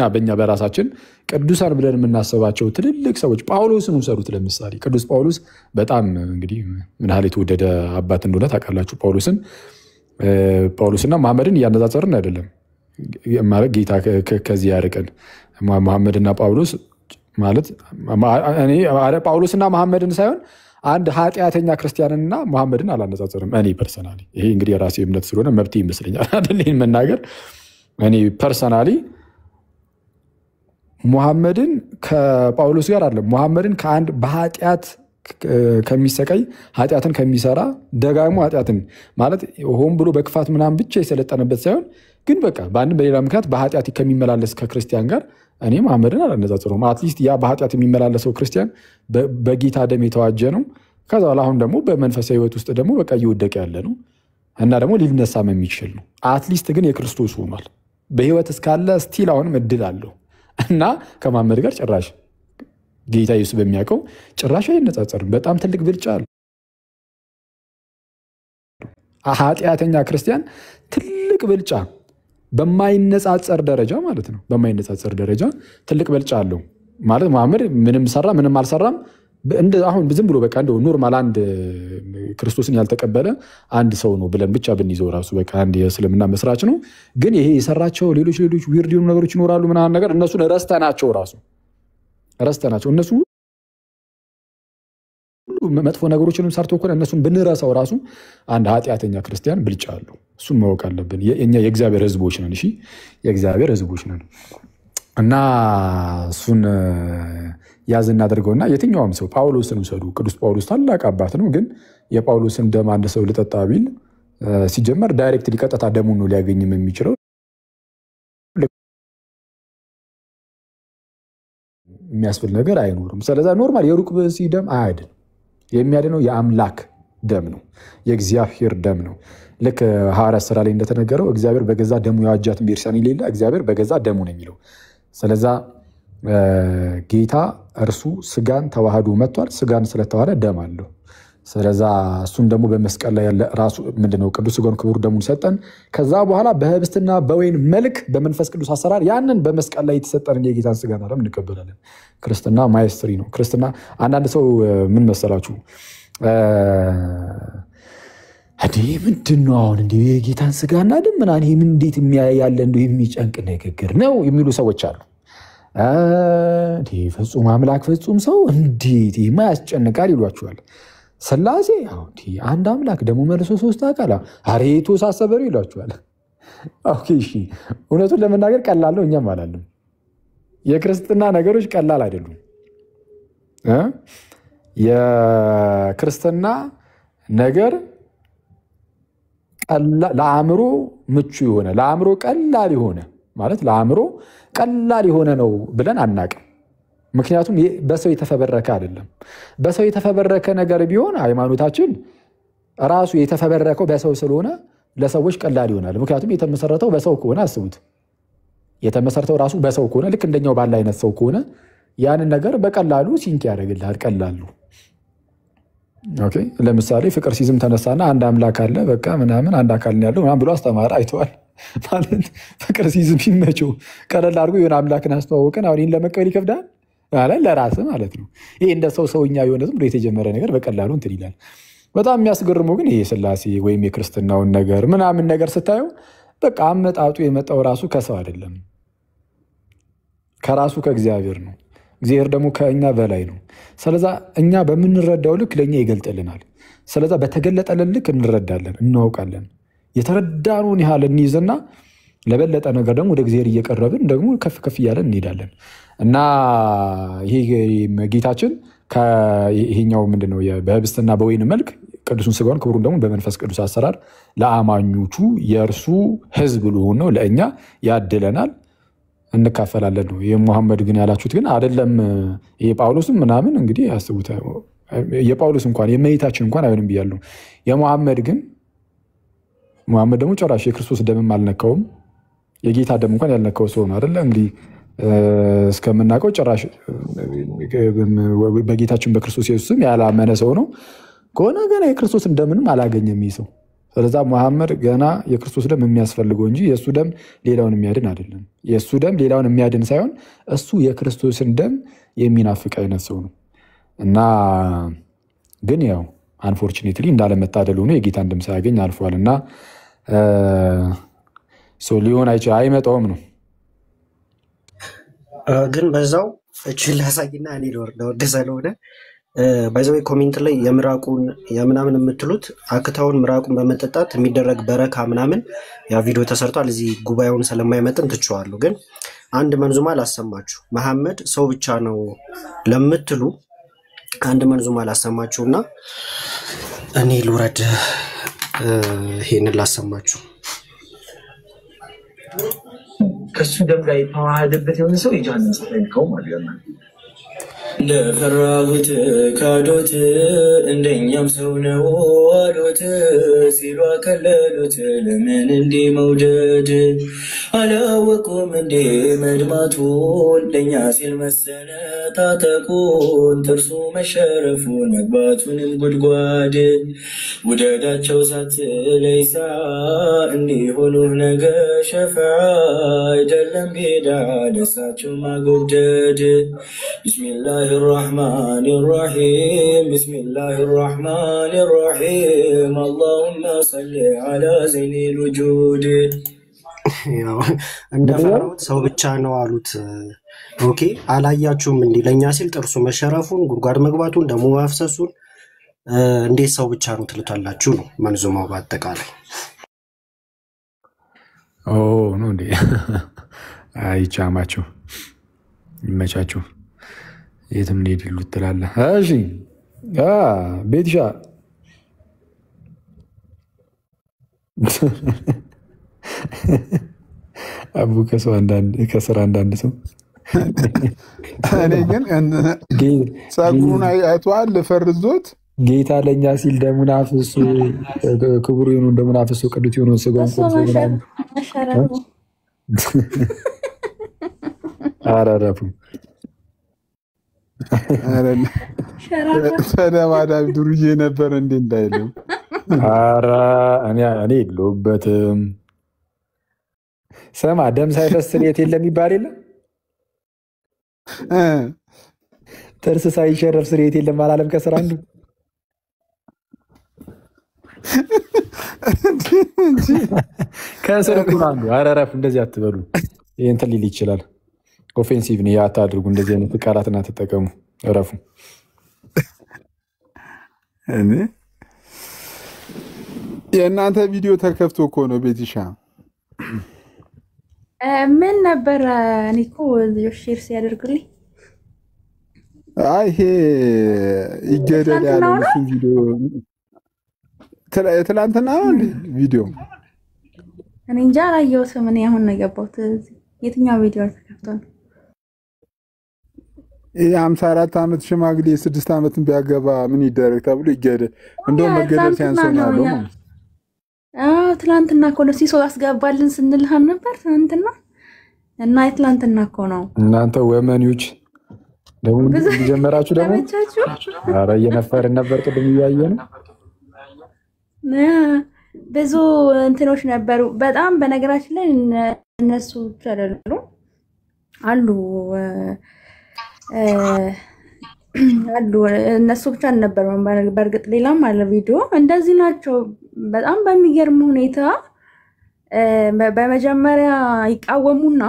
Speaker 3: በእኛ በራሳችን ቅዱሳን ብለን የምናስባቸው ትልልቅ ሰዎች ጳውሎስን ውሰዱት። ለምሳሌ ቅዱስ ጳውሎስ በጣም እንግዲህ ምን ያህል የተወደደ አባት እንደሆነ ታውቃላችሁ። ጳውሎስና መሐመድን እያነጻጸርን አይደለም ማለት ጌታ ከዚህ ያርቀን። መሐመድና ጳውሎስ ማለት ጳውሎስና መሐመድን ሳይሆን አንድ ኃጢአተኛ ክርስቲያንና መሐመድን አላነጻጸርም። እኔ ፐርሰናሊ ይሄ እንግዲህ የራሴ እምነት ስለሆነ መብቴ ይመስለኛል አይደል ይሄን መናገር። እኔ ፐርሰናሊ ሙሐመድን ከጳውሎስ ጋር አይደለም፣ ሙሐመድን ከአንድ በኃጢአት ከሚሰቃይ ኃጢአትን ከሚሰራ ደጋግሞ ኃጢአትን ማለት ሆን ብሎ በክፋት ምናምን ብቻ የሰለጠነበት ሳይሆን ግን በቃ በአንድም በሌላ ምክንያት በኃጢአት ከሚመላለስ ከክርስቲያን ጋር እኔ ሙሐመድን አላነጻጽረውም። አትሊስት ያ በኃጢአት የሚመላለሰው ክርስቲያን በጌታ ደም የተዋጀ ነው። ከዛ በኋላ አሁን ደግሞ በመንፈሳዊ ህይወት ውስጥ ደግሞ በቃ እየወደቀ ያለ ነው እና ደግሞ ሊነሳም የሚችል ነው። አትሊስት ግን የክርስቶስ ሆኗል። በህይወት እስካለ ስቲል አሁንም እድል አለው እና ከሙሐመድ ጋር ጭራሽ ጌታ ኢየሱስ በሚያውቀው ጭራሽ አይነጻጸርም። በጣም ትልቅ ብልጫ አለው። ኃጢአተኛ ክርስቲያን ትልቅ ብልጫ በማይነጻጸር ደረጃ ማለት ነው። በማይነጻጸር ደረጃ ትልቅ ብልጫ አለው ማለት ሙሐመድ ምንም ሰራ ምንም አልሰራም አሁን ዝም ብሎ በቃ እንደው ኖርማል አንድ ክርስቶስን ያልተቀበለ አንድ ሰው ነው ብለን ብቻ ብንይዘው ራሱ በቃ አንድ የእስልምና መስራች ነው። ግን ይሄ የሰራቸው ሌሎች ዊርድ የሆኑ ነገሮች ይኖራሉ ምናምን ነገር እነሱን ረስተናቸው እነሱ መጥፎ ነገሮችንም ሰርቶ እኮ እነሱን ብንረሳው ራሱ አንድ ኃጢአተኛ ክርስቲያን ብልጫ አለው። እሱን ማወቅ አለብን። እኛ የእግዚአብሔር ህዝቦች ነን። እሺ የእግዚአብሔር ህዝቦች ነን እና እሱን ያዝ እናደርገውና የትኛውም ሰው ጳውሎስን ውሰዱ። ቅዱስ ጳውሎስ ታላቅ አባት ነው። ግን የጳውሎስን ደም አንድ ሰው ልጠጣ ቢል ሲጀመር ዳይሬክት ሊቀጥታ ደሙን ነው ሊያገኝም የሚችለው። የሚያስብል ነገር አይኖርም። ስለዛ ኖርማል የሩቅ ብእሲ ደም አያድን። የሚያድነው የአምላክ ደም ነው፣ የእግዚአብሔር ደም ነው። ልክ ሐዋርያት ሥራ ላይ እንደተነገረው እግዚአብሔር በገዛ ደሙ የዋጃትን ቤርሳን የሌለ እግዚአብሔር በገዛ ደሙ ነው የሚለው። ስለዛ ጌታ እርሱ ስጋን ተዋህዶ መጥቷል። ስጋን ስለተዋህደ ደም አለው። ስለዛ እሱን ደግሞ በመስቀል ላይ ያለ ራሱ ምንድነው ቅዱስ ስጋውን ክቡር ደሙን ሰጠን። ከዛ በኋላ በህብስትና በወይን መልክ በመንፈስ ቅዱስ አሰራር ያንን በመስቀል ላይ የተሰጠንን የጌታን ስጋና ደም እንቀበላለን። ክርስትና ማይስትሪ ነው። ክርስትና አንዳንድ ሰው ምን መሰላችሁ ምንድነው አሁን እንዲህ የጌታን ስጋና ደም ምናምን ይሄ ምን እንዴት የሚያያለ እንደው የሚጨንቅ ንግግር ነው የሚሉ ሰዎች አሉ። ፍጹም አምላክ ፍጹም ሰው እንዴት የማያስጨንቃል ይሏቸዋል። ስላሴ አንድ አምላክ ደግሞ መልሶ ሶስት አካል አሬቶ ሳሰበሩ ይሏቸዋል። ኦኬ እሺ፣ እውነቱን ለመናገር ቀላል ነው። እኛም አላለም የክርስትና ነገሮች ቀላል አይደሉም። የክርስትና ነገር ለአእምሮ ምቹ የሆነ ለአእምሮ ቀላል የሆነ ማለት ለአእምሮ ቀላል የሆነ ነው ብለን አናቅም። ምክንያቱም በሰው የተፈበረከ አይደለም። በሰው የተፈበረከ ነገር ቢሆን ሃይማኖታችን ራሱ የተፈበረከው በሰው ስለሆነ ለሰዎች ቀላል ይሆናል። ምክንያቱም የተመሰረተው በሰው ከሆነ አስቡት፣ የተመሰረተው ራሱ በሰው ከሆነ ልክ እንደኛው ባለ አይነት ሰው ከሆነ ያንን ነገር በቀላሉ ሲንክ ያደርግልሃል። ቀላሉ ኦኬ ለምሳሌ ፍቅር ሲዝም ተነሳና አንድ አምላክ አለ በቃ ምናምን አንድ አካል ነው ያለው ምናምን ብሎ አስተማረ አይተዋል ማለት ፍቅር ሲዝም ይመቸው ቀለል አድርጎ የሆነ አምላክን አስተዋወቀን አሁን ይህን ለመቀበል ይከብዳል ማለት ለራስ ማለት ነው ይሄ እንደ ሰውኛ የሆነ ዝም ብሎ የተጀመረ ነገር በቀላሉ እንትን ይላል በጣም የሚያስገርመው ግን ይሄ ስላሴ ወይም የክርስትናውን ነገር ምናምን ነገር ስታየው በቃ አመጣጡ የመጣው ራሱ ከሰው አይደለም ከራሱ ከእግዚአብሔር ነው እግዚአብሔር ደግሞ ከእኛ በላይ ነው ስለዛ እኛ በምንረዳው ልክ ለእኛ ይገልጥልናል ስለዛ በተገለጠልን ልክ እንረዳለን እናውቃለን የተረዳነውን ያህል እንይዝና ለበለጠ ነገር ደግሞ ወደ እግዚአብሔር እየቀረብን ደግሞ ከፍ ከፍ እያለን እንሄዳለን እና ይሄ ጌታችን ይሄኛው ምንድነው በህብስትና በወይን መልክ ቅዱሱን ስጋውን ክብሩን ደግሞ በመንፈስ ቅዱስ አሰራር ለአማኞቹ የእርሱ ህዝብ ልሆን ነው ለእኛ ያድለናል እንካፈላለን ነው የሙሐመድ ግን ያላችሁት ግን አይደለም የጳውሎስም ምናምን እንግዲህ ያስቡት የጳውሎስ እንኳን የመይታችን እንኳን አይሆንም ብያለሁ የሙሐመድ ግን ሙሐመድ ደግሞ ጭራሽ የክርስቶስ ደምም አልነካውም የጌታ ደም እንኳን ያልነካው ሰው ነው አይደለ እንግዲህ እስከምናውቀው ጭራሽ በጌታችን በክርስቶስ ኢየሱስም ያላመነ ሰው ነው ከሆነ ገና የክርስቶስን ደምንም አላገኘም ይሰው ስለዛ ሙሐመድ ገና የክርስቶስ ደም የሚያስፈልገው እንጂ የሱ ደም ሌላውን የሚያድን አይደለም የሱ ደም ሌላውን የሚያድን ሳይሆን እሱ የክርስቶስን ደም የሚናፍቅ አይነት ሰው ነው እና ግን ያው አንፎርቹኔትሊ እንዳለመታደል ሆኖ የጌታን ደም ሳያገኝ አልፏልና ሰው ሊሆን አይመጣውም ነው
Speaker 6: ግን በዛው እቺን ላሳይና እኔ ልወርድ ስለሆነ ባይዘው ኮሜንት ላይ የምራቁን የምናምን የምትሉት አክታውን ምራቁን በመጠጣት የሚደረግ በረካ ምናምን ያ ቪዲዮ ተሰርቷል እዚህ ጉባኤውን ስለማይመጥን ትችዋለሁ ግን አንድ መንዙማ ላሰማችሁ መሐመድ ሰው ብቻ ነው ለምትሉ አንድ መንዙማ ላሰማችሁና እኔ ልወርድ ይሄንን ላሰማችሁ
Speaker 10: ከሱ ደም ጋር የተዋሃደበት የሆነ ሰው የጀሃነም ሰው ማለት ነው ለፈራሁት ካዶት እንደኛም ሰው ነው አሉት ሲሉ አከለሉት ለምን እንዴ መውደድ አላወቁም እንዴ መድማቱን ለኛ ሲል መሰለ ታጠቁን ጥርሱ መሸረፉን መግባቱንም ጉድጓድ ውደዳቸው ሳትለይሳ እንዲሆኑ ነገ ሸፋ አይደለም ጌዳ ለሳቸው ማጎብደድ ቢስሚላህ الرحمن الرحيم بسم الله الرحمن الرحيم اللهم صل على زين الوجود
Speaker 6: እንደፈራሁት ሰው ብቻ ነው አሉት ኦኬ አላያችሁም እንዴ ለኛ ሲል ጥርሱ መሸረፉን ጉድጓድ መግባቱን ደሙ ማፍሰሱን እንዴት ሰው ብቻ ነው ትልታላችሁ ነው መንዙማው በአጠቃላይ
Speaker 3: ነው እንዴ አይቻማችሁ ይመቻችሁ የትም ሊሄድ ይሉት ትላለህ እሺ ቤትሻ አቡ ከስራ አንዳንድ ሰው
Speaker 1: እኔ ግን ጸጉሩን አይቷል ፈርዞት
Speaker 3: ጌታ ለኛ ሲል ደሙን አፍሶ ክቡር ይሁን ደሙን አፍሶ ቅዱስ ይሁን ስጋውን ቆርሶ ምናምን አራራፉ ተደባዳቢ ዱርዬ ነበር እንዴ እንዳይለው አራ እኔ የለሁበትም ሰማ ደም ሳይፈስ ስርየት የለም ይባል የለ ጥርስ ሳይሸረፍ ስርየት የለም አላለም ከስራ አንዱ ከስራ አንዱ አራራፍ እንደዚህ አትበሉ እንትን ሊል ይችላል ኦፌንሲቭ ነው ያታድርጉ እንደዚህ አይነት ቃላትና ተጠቀሙ እረፉ
Speaker 1: እኔ የእናንተ ቪዲዮ ተከፍቶ እኮ ነው ቤትሻ
Speaker 9: ምን ነበር እኔ እኮ ሼር ሲያደርጉልኝ
Speaker 1: አይ ይሄ ይገደል ያለው ቪዲዮ ትላንትና ነው እንዴ ቪዲዮ
Speaker 9: እኔ እንጃ አላየሁትም እኔ አሁን ነው የገባሁት የትኛው ቪዲዮ ተከፍቶ ነው
Speaker 1: 54 ዓመት ሽማግሌ 6 ዓመት ቢያገባ ምን ይደረግ ተብሎ ይገደል እንደው መገደል ሲያንሰው ነው ያለው
Speaker 9: ትላንትና እኮ ነው ሲሶ አስገባልን ስንልሃን ነበር ትላንትና እና ትላንትና እኮ ነው
Speaker 3: እናንተ ወመኒዎች ደግሞ ጀመራችሁ ደግሞ
Speaker 11: ተመቻችሁ?
Speaker 3: ኧረ እየነፈርን ነበር ቅድም እያየን
Speaker 11: ብዙ እንትኖች ነበሩ በጣም በነገራችን ላይ እነሱ ብቻ አይደሉም አሉ እነሱ ብቻ ነበሩ በእርግጥ ሌላም አለ ቪዲዮ እንደዚህ ናቸው በጣም በሚገርም ሁኔታ በመጀመሪያ ይቃወሙና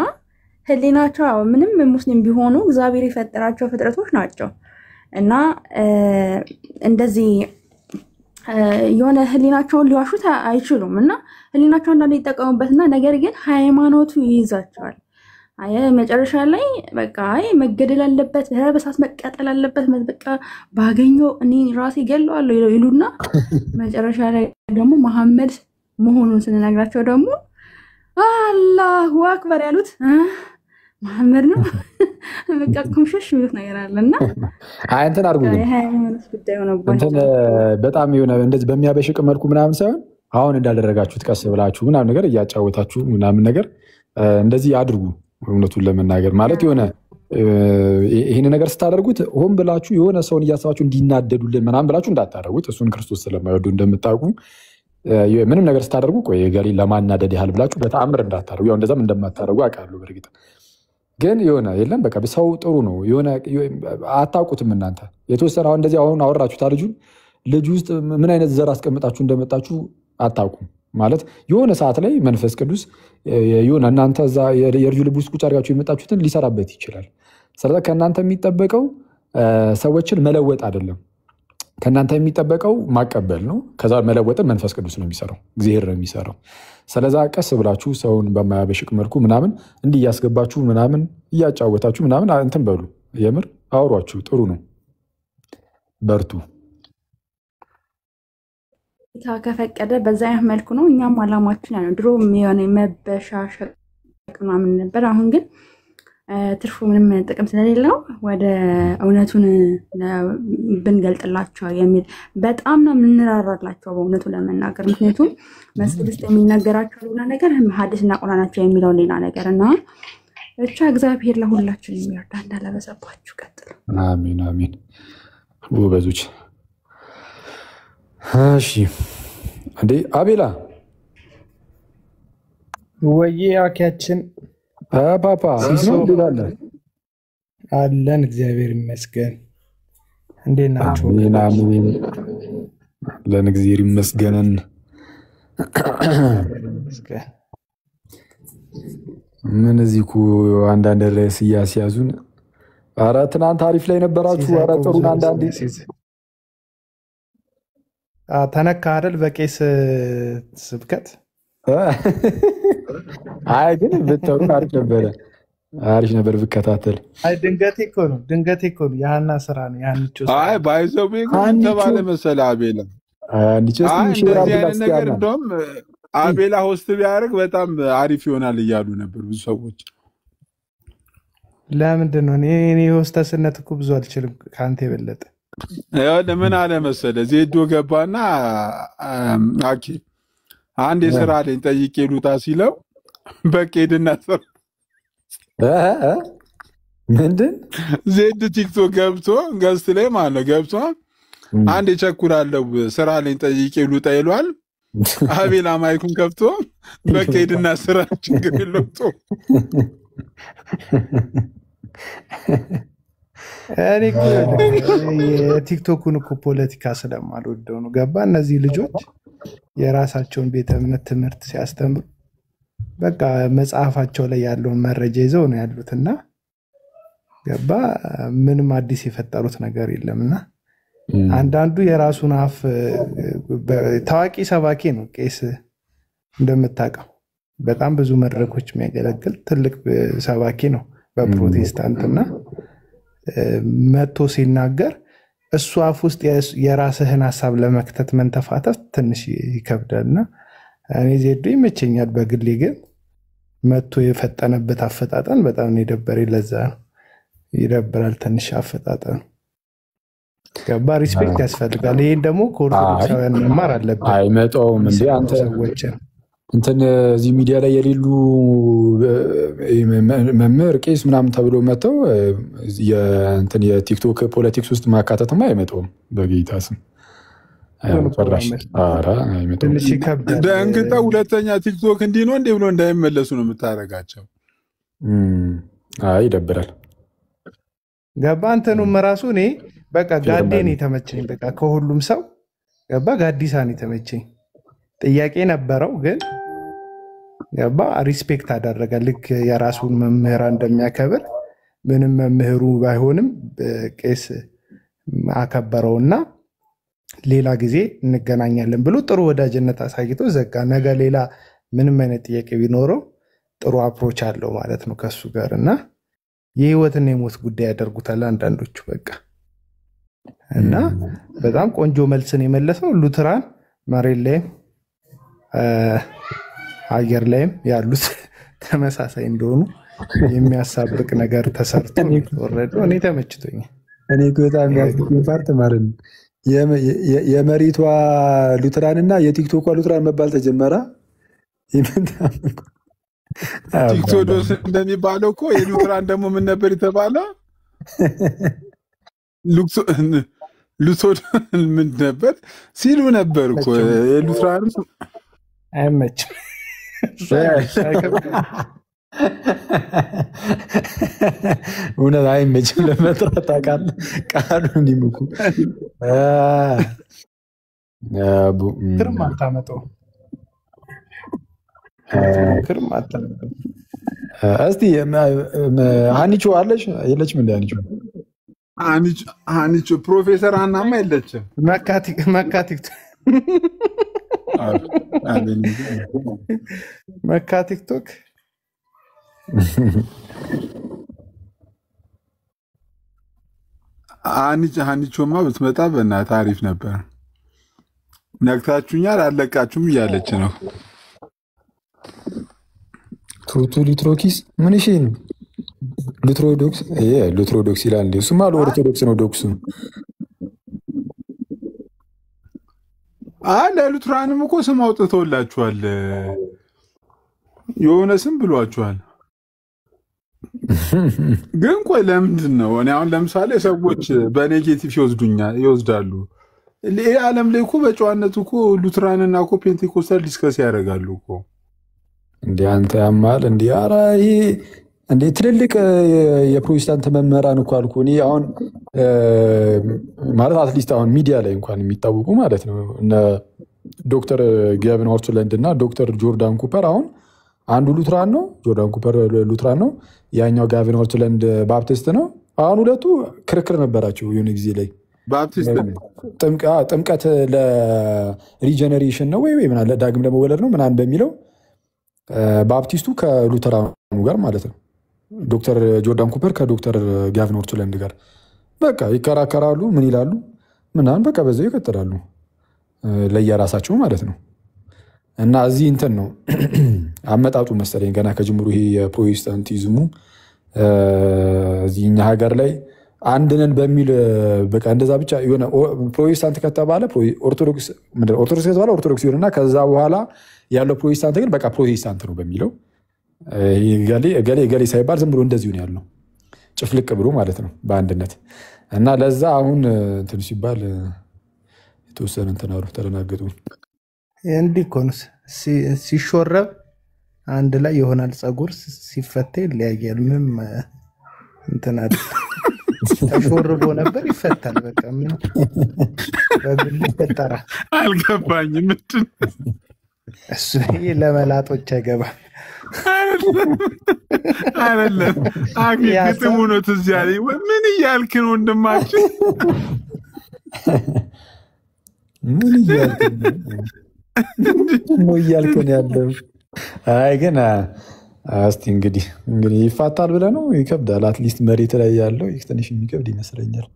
Speaker 11: ህሊናቸው ምንም ሙስሊም ቢሆኑ እግዚአብሔር የፈጠራቸው ፍጥረቶች ናቸው እና እንደዚህ የሆነ ህሊናቸውን ሊዋሹት አይችሉም እና ህሊናቸው እንዳለ ይጠቀሙበትና ነገር ግን ሃይማኖቱ ይይዛቸዋል አይ መጨረሻ ላይ በቃ አይ መገደል አለበት በሳት መቃጠል አለበት በቃ ባገኘው እኔ ራሴ ገለዋለሁ ይሉና መጨረሻ ላይ ደግሞ መሐመድ መሆኑን ስንነግራቸው ደግሞ አላሁ አክበር ያሉት መሐመድ ነው በቃ ኩምሽሽ ምት ነገር አለና
Speaker 3: አይ እንትን አድርጉ እንትን በጣም የሆነ እንደዚህ በሚያበሽቅ መልኩ ምናምን ሳይሆን አሁን እንዳደረጋችሁት ቀስ ብላችሁ ምናምን ነገር እያጫወታችሁ ምናምን ነገር እንደዚህ አድርጉ እውነቱን ለመናገር ማለት የሆነ ይሄን ነገር ስታደርጉት ሆን ብላችሁ የሆነ ሰውን እያሰባችሁ እንዲናደዱልን ምናምን ብላችሁ እንዳታደርጉት እሱን ክርስቶስ ስለማይወዱ እንደምታውቁ ምንም ነገር ስታደርጉ ቆይ ገሪ ለማናደድ ያህል ብላችሁ በተአምር እንዳታደርጉ ያው እንደዛም እንደማታደርጉ አውቃለሁ በርግጥ ግን የሆነ የለም በቃ ሰው ጥሩ ነው የሆነ አታውቁትም እናንተ የተወሰነ አሁን እንደዚህ አሁን አወራችሁ ታልጁን ልጅ ውስጥ ምን አይነት ዘር አስቀምጣችሁ እንደመጣችሁ አታውቁም ማለት የሆነ ሰዓት ላይ መንፈስ ቅዱስ የሆነ እናንተ እዛ የልጁ ልብ ውስጥ ቁጭ አድርጋችሁ የመጣችሁትን ሊሰራበት ይችላል ስለዚህ ከእናንተ የሚጠበቀው ሰዎችን መለወጥ አይደለም ከእናንተ የሚጠበቀው ማቀበል ነው ከዛ መለወጥን መንፈስ ቅዱስ ነው የሚሰራው እግዚአብሔር ነው የሚሰራው ስለዛ ቀስ ብላችሁ ሰውን በማያበሽቅ መልኩ ምናምን እንዲህ እያስገባችሁ ምናምን እያጫወታችሁ ምናምን እንትን በሉ የምር አውሯችሁ ጥሩ ነው በርቱ
Speaker 11: ከፈቀደ በዛ አይነት መልኩ ነው እኛም አላማችን ነው ድሮ የሆነ መበሻሸቅ ምናምን ነበር አሁን ግን ትርፉ ምንም ጥቅም ስለሌለው ወደ እውነቱን ብንገልጥላቸው የሚል በጣም ነው የምንራራላቸው በእውነቱ ለመናገር ምክንያቱም መስጊድ ውስጥ የሚናገራቸው ሌላ ነገር ሐዲስና ቁርአናቸው የሚለው ሌላ ነገር እና ብቻ እግዚአብሔር ለሁላችን የሚርዳ እንዳለበሰባችሁ ቀጥሉ
Speaker 3: አሜን አሜን ወበዙች እሺ እንዴ አቤላ
Speaker 4: ወይ አኪያችን
Speaker 3: ፓፓ ነው ይላል
Speaker 4: አለን እግዚአብሔር ይመስገን እንዴት ናችሁ
Speaker 3: አሜን ለእግዚአብሔር ይመስገን ምን እዚሁ አንዳንድ ርዕስ ያስያዙን ኧረ ትናንት አሪፍ ላይ ነበራችሁ ኧረ ጥሩን አንዳንድ
Speaker 4: ተነካ አይደል በቄስ ስብከት
Speaker 3: አይ ግን በተሩ አሪፍ ነበር ብከታተል
Speaker 4: አይ ድንገቴ እኮ ነው ያና ስራ ነው ያንቹ
Speaker 1: አይ ባይዘው ቢሆን ተባለ መሰለ አቤላ
Speaker 3: አንቺስ
Speaker 1: ነገር እንደውም አቤላ ሆስት ቢያደርግ በጣም አሪፍ ይሆናል እያሉ ነበር ብዙ ሰዎች
Speaker 4: ለምንድን ነው እኔ ሆስተስነት እኮ ብዙ አልችልም ካንተ የበለጠ
Speaker 1: ያው ለምን አለ መሰለ ዜዶ ገባና አኪ አንድ የሥራ ላይ ጠይቄ ሉታ ሲለው በቄድና ሰር
Speaker 3: ምንድን
Speaker 1: ዜድ ቲክቶክ ገብቶ ገስት ላይ ማለት ገብቶ አንድ የቸኩራለው ስራ ላይ ጠይቄ ሉታ ይሏል አቤላ ማይኩን ከፍቶ በቄድና ስራ ችግር የለውም
Speaker 4: የቲክቶኩን እኮ ፖለቲካ ስለማልወደው ነው ገባ እነዚህ ልጆች የራሳቸውን ቤተ እምነት ትምህርት ሲያስተምሩ በቃ መጽሐፋቸው ላይ ያለውን መረጃ ይዘው ነው ያሉትና ገባ ምንም አዲስ የፈጠሩት ነገር የለምና አንዳንዱ የራሱን አፍ ታዋቂ ሰባኪ ነው ቄስ እንደምታውቀው በጣም ብዙ መድረኮች የሚያገለግል ትልቅ ሰባኪ ነው በፕሮቴስታንትና መጥቶ ሲናገር እሱ አፍ ውስጥ የራስህን ሐሳብ ለመክተት መንተፋተፍ ትንሽ ይከብዳልና እኔ ዜዶ ይመቸኛል በግሌ ግን መጥቶ የፈጠነበት አፈጣጣን በጣም ነው የደበረኝ ለዛ ነው ይደብራል ትንሽ አፈጣጣን ገባ ሪስፔክት ያስፈልጋል ይሄን ደግሞ ከኦርቶዶክሳውያን መማር አለበት
Speaker 3: አይመጣውም እንዴ አንተ እንትን እዚህ ሚዲያ ላይ የሌሉ መምህር ቄስ ምናምን ተብሎ መጥተው እንትን የቲክቶክ ፖለቲክስ ውስጥ ማካተትማ አይመጣውም። በጌታ ስም
Speaker 1: ደንግጠው ሁለተኛ ቲክቶክ እንዲህ ነው እንዲህ ብሎ እንዳይመለሱ ነው የምታደርጋቸው።
Speaker 3: ይደብራል።
Speaker 4: ገባ እንትኑም ራሱ እኔ በቃ ጋዴን የተመቸኝ በቃ ከሁሉም ሰው ገባ ጋዲሳን የተመቸኝ ጥያቄ ነበረው ግን ገባ ሪስፔክት አደረገ። ልክ የራሱን መምህር እንደሚያከብር ምንም መምህሩ ባይሆንም ቄስ አከበረውና ሌላ ጊዜ እንገናኛለን ብሎ ጥሩ ወዳጅነት አሳይቶ ዘጋ። ነገ ሌላ ምንም አይነት ጥያቄ ቢኖረው ጥሩ አፕሮች አለው ማለት ነው ከሱ ጋር እና የህይወትና የሞት ጉዳይ ያደርጉታል አንዳንዶቹ በቃ እና በጣም ቆንጆ መልስን የመለሰው ሉትራን መሬት ላይም አየር ላይም ያሉት ተመሳሳይ እንደሆኑ የሚያሳብቅ ነገር ተሰርቶ ወረደው። እኔ ተመችቶኛል።
Speaker 3: እኔ በጣም የሚያስገርም ፓርት ማለት ነው የመሬቷ ሉትራን እና የቲክቶኳ ሉትራን መባል ተጀመረ።
Speaker 1: ቲክቶዶስ እንደሚባለው እኮ የሉትራን ደግሞ ምን ነበር የተባለው? ሉቶድ ምን ነበር ሲሉ ነበር እኮ የሉትራን
Speaker 4: አይመችም።
Speaker 3: እውነት አይመችም ለመጥራት ታውቃለህ ቃሉን ይምኩ
Speaker 4: ክርም አታመጣው ክርም አታመጣው።
Speaker 3: እስቲ ሀኒቾ አለሽ የለችም? እንደ
Speaker 1: ሀኒቾ ፕሮፌሰር ሀናማ የለችም።
Speaker 4: መካ ቲክቶክ
Speaker 1: ሀኒቾማ ብትመጣ በእናትህ አሪፍ ነበር። ነግታችሁኛል አለቃችሁም እያለች ነው።
Speaker 3: ቱቱ ሊትሮኪስ ምን እሺ ነው ሉትሮዶክስ ሉትሮዶክስ ይላል። እሱማ ኦርቶዶክስ ነው ዶክሱ።
Speaker 1: ለሉትራንም እኮ ስም አውጥተውላችኋል። የሆነ ስም ብሏችኋል። ግን ቆይ ለምንድን ነው? እኔ አሁን ለምሳሌ ሰዎች በኔጌቲቭ ይወስዳሉ። ይሄ ዓለም ላይ እኮ በጨዋነት እኮ ሉትራንና እኮ ፔንቴኮስታል ዲስከስ ያደርጋሉ እኮ።
Speaker 3: እንዴ አንተ ያማል እንዴ? ኧረ ይሄ እንዴ ትልልቅ የፕሮቴስታንት መምህራን እኮ አልኩ እኔ አሁን ማለት አትሊስት አሁን ሚዲያ ላይ እንኳን የሚታወቁ ማለት ነው እነ ዶክተር ጌቪን ሆርትላንድ እና ዶክተር ጆርዳን ኩፐር። አሁን አንዱ ሉትራን ነው፣ ጆርዳን ኩፐር ሉትራን ነው፣ ያኛው ጌቪን ሆርትላንድ ባፕቲስት ነው። አሁን ሁለቱ ክርክር ነበራቸው የሆነ ጊዜ ላይ
Speaker 1: ባፕቲስት
Speaker 3: ጥምቀት ለሪጀነሬሽን ነው ወይ ምናምን ለዳግም ለመወለድ ነው ምናምን በሚለው ባፕቲስቱ ከሉተራኑ ጋር ማለት ነው ዶክተር ጆርዳን ኩፐር ከዶክተር ጌቪን ሆርትላንድ ጋር በቃ ይከራከራሉ። ምን ይላሉ ምናምን በቃ በዛው ይቀጥላሉ ለየራሳቸው ማለት ነው። እና እዚህ እንትን ነው አመጣጡ መሰለኝ ገና ከጅምሩ ይሄ የፕሮቴስታንቲዝሙ እዚህኛ ሀገር ላይ አንድነን በሚል በቃ እንደዛ ብቻ የሆነ ፕሮቴስታንት ከተባለ ኦርቶዶክስ ከተባለ ኦርቶዶክስ ይሆንና ከዛ በኋላ ያለው ፕሮቴስታንት ግን በቃ ፕሮቴስታንት ነው በሚለው ገሌ ሳይባል ዝም ብሎ እንደዚሁ ነው ያለው ጭፍልቅ ብሎ ማለት ነው በአንድነት። እና ለዛ አሁን እንትን ሲባል የተወሰነ እንትን አሉ ተደናገጡ።
Speaker 4: እንዲህ እኮ ነው ሲሾረብ አንድ ላይ ይሆናል፣ ፀጉር ሲፈታ ይለያያል። ምንም እንትን አይደል ተሾርቦ ነበር ይፈታል። በቃ ምን በግል ይፈጠራል
Speaker 1: አልገባኝም። ምንድን
Speaker 4: እሱ ለመላጦች አይገባም
Speaker 1: አይደለም። ግጥሙ ነው ትዝ ያለኝ። ምን እያልክ ነው ወንድማችን?
Speaker 3: ምን እያልክ ነው ያለው? አይ ግን እስቲ እንግዲህ ይፋታል ብለህ ነው? ይከብዳል። አትሊስት መሬት ላይ ያለው ትንሽ የሚከብድ ይመስለኛል።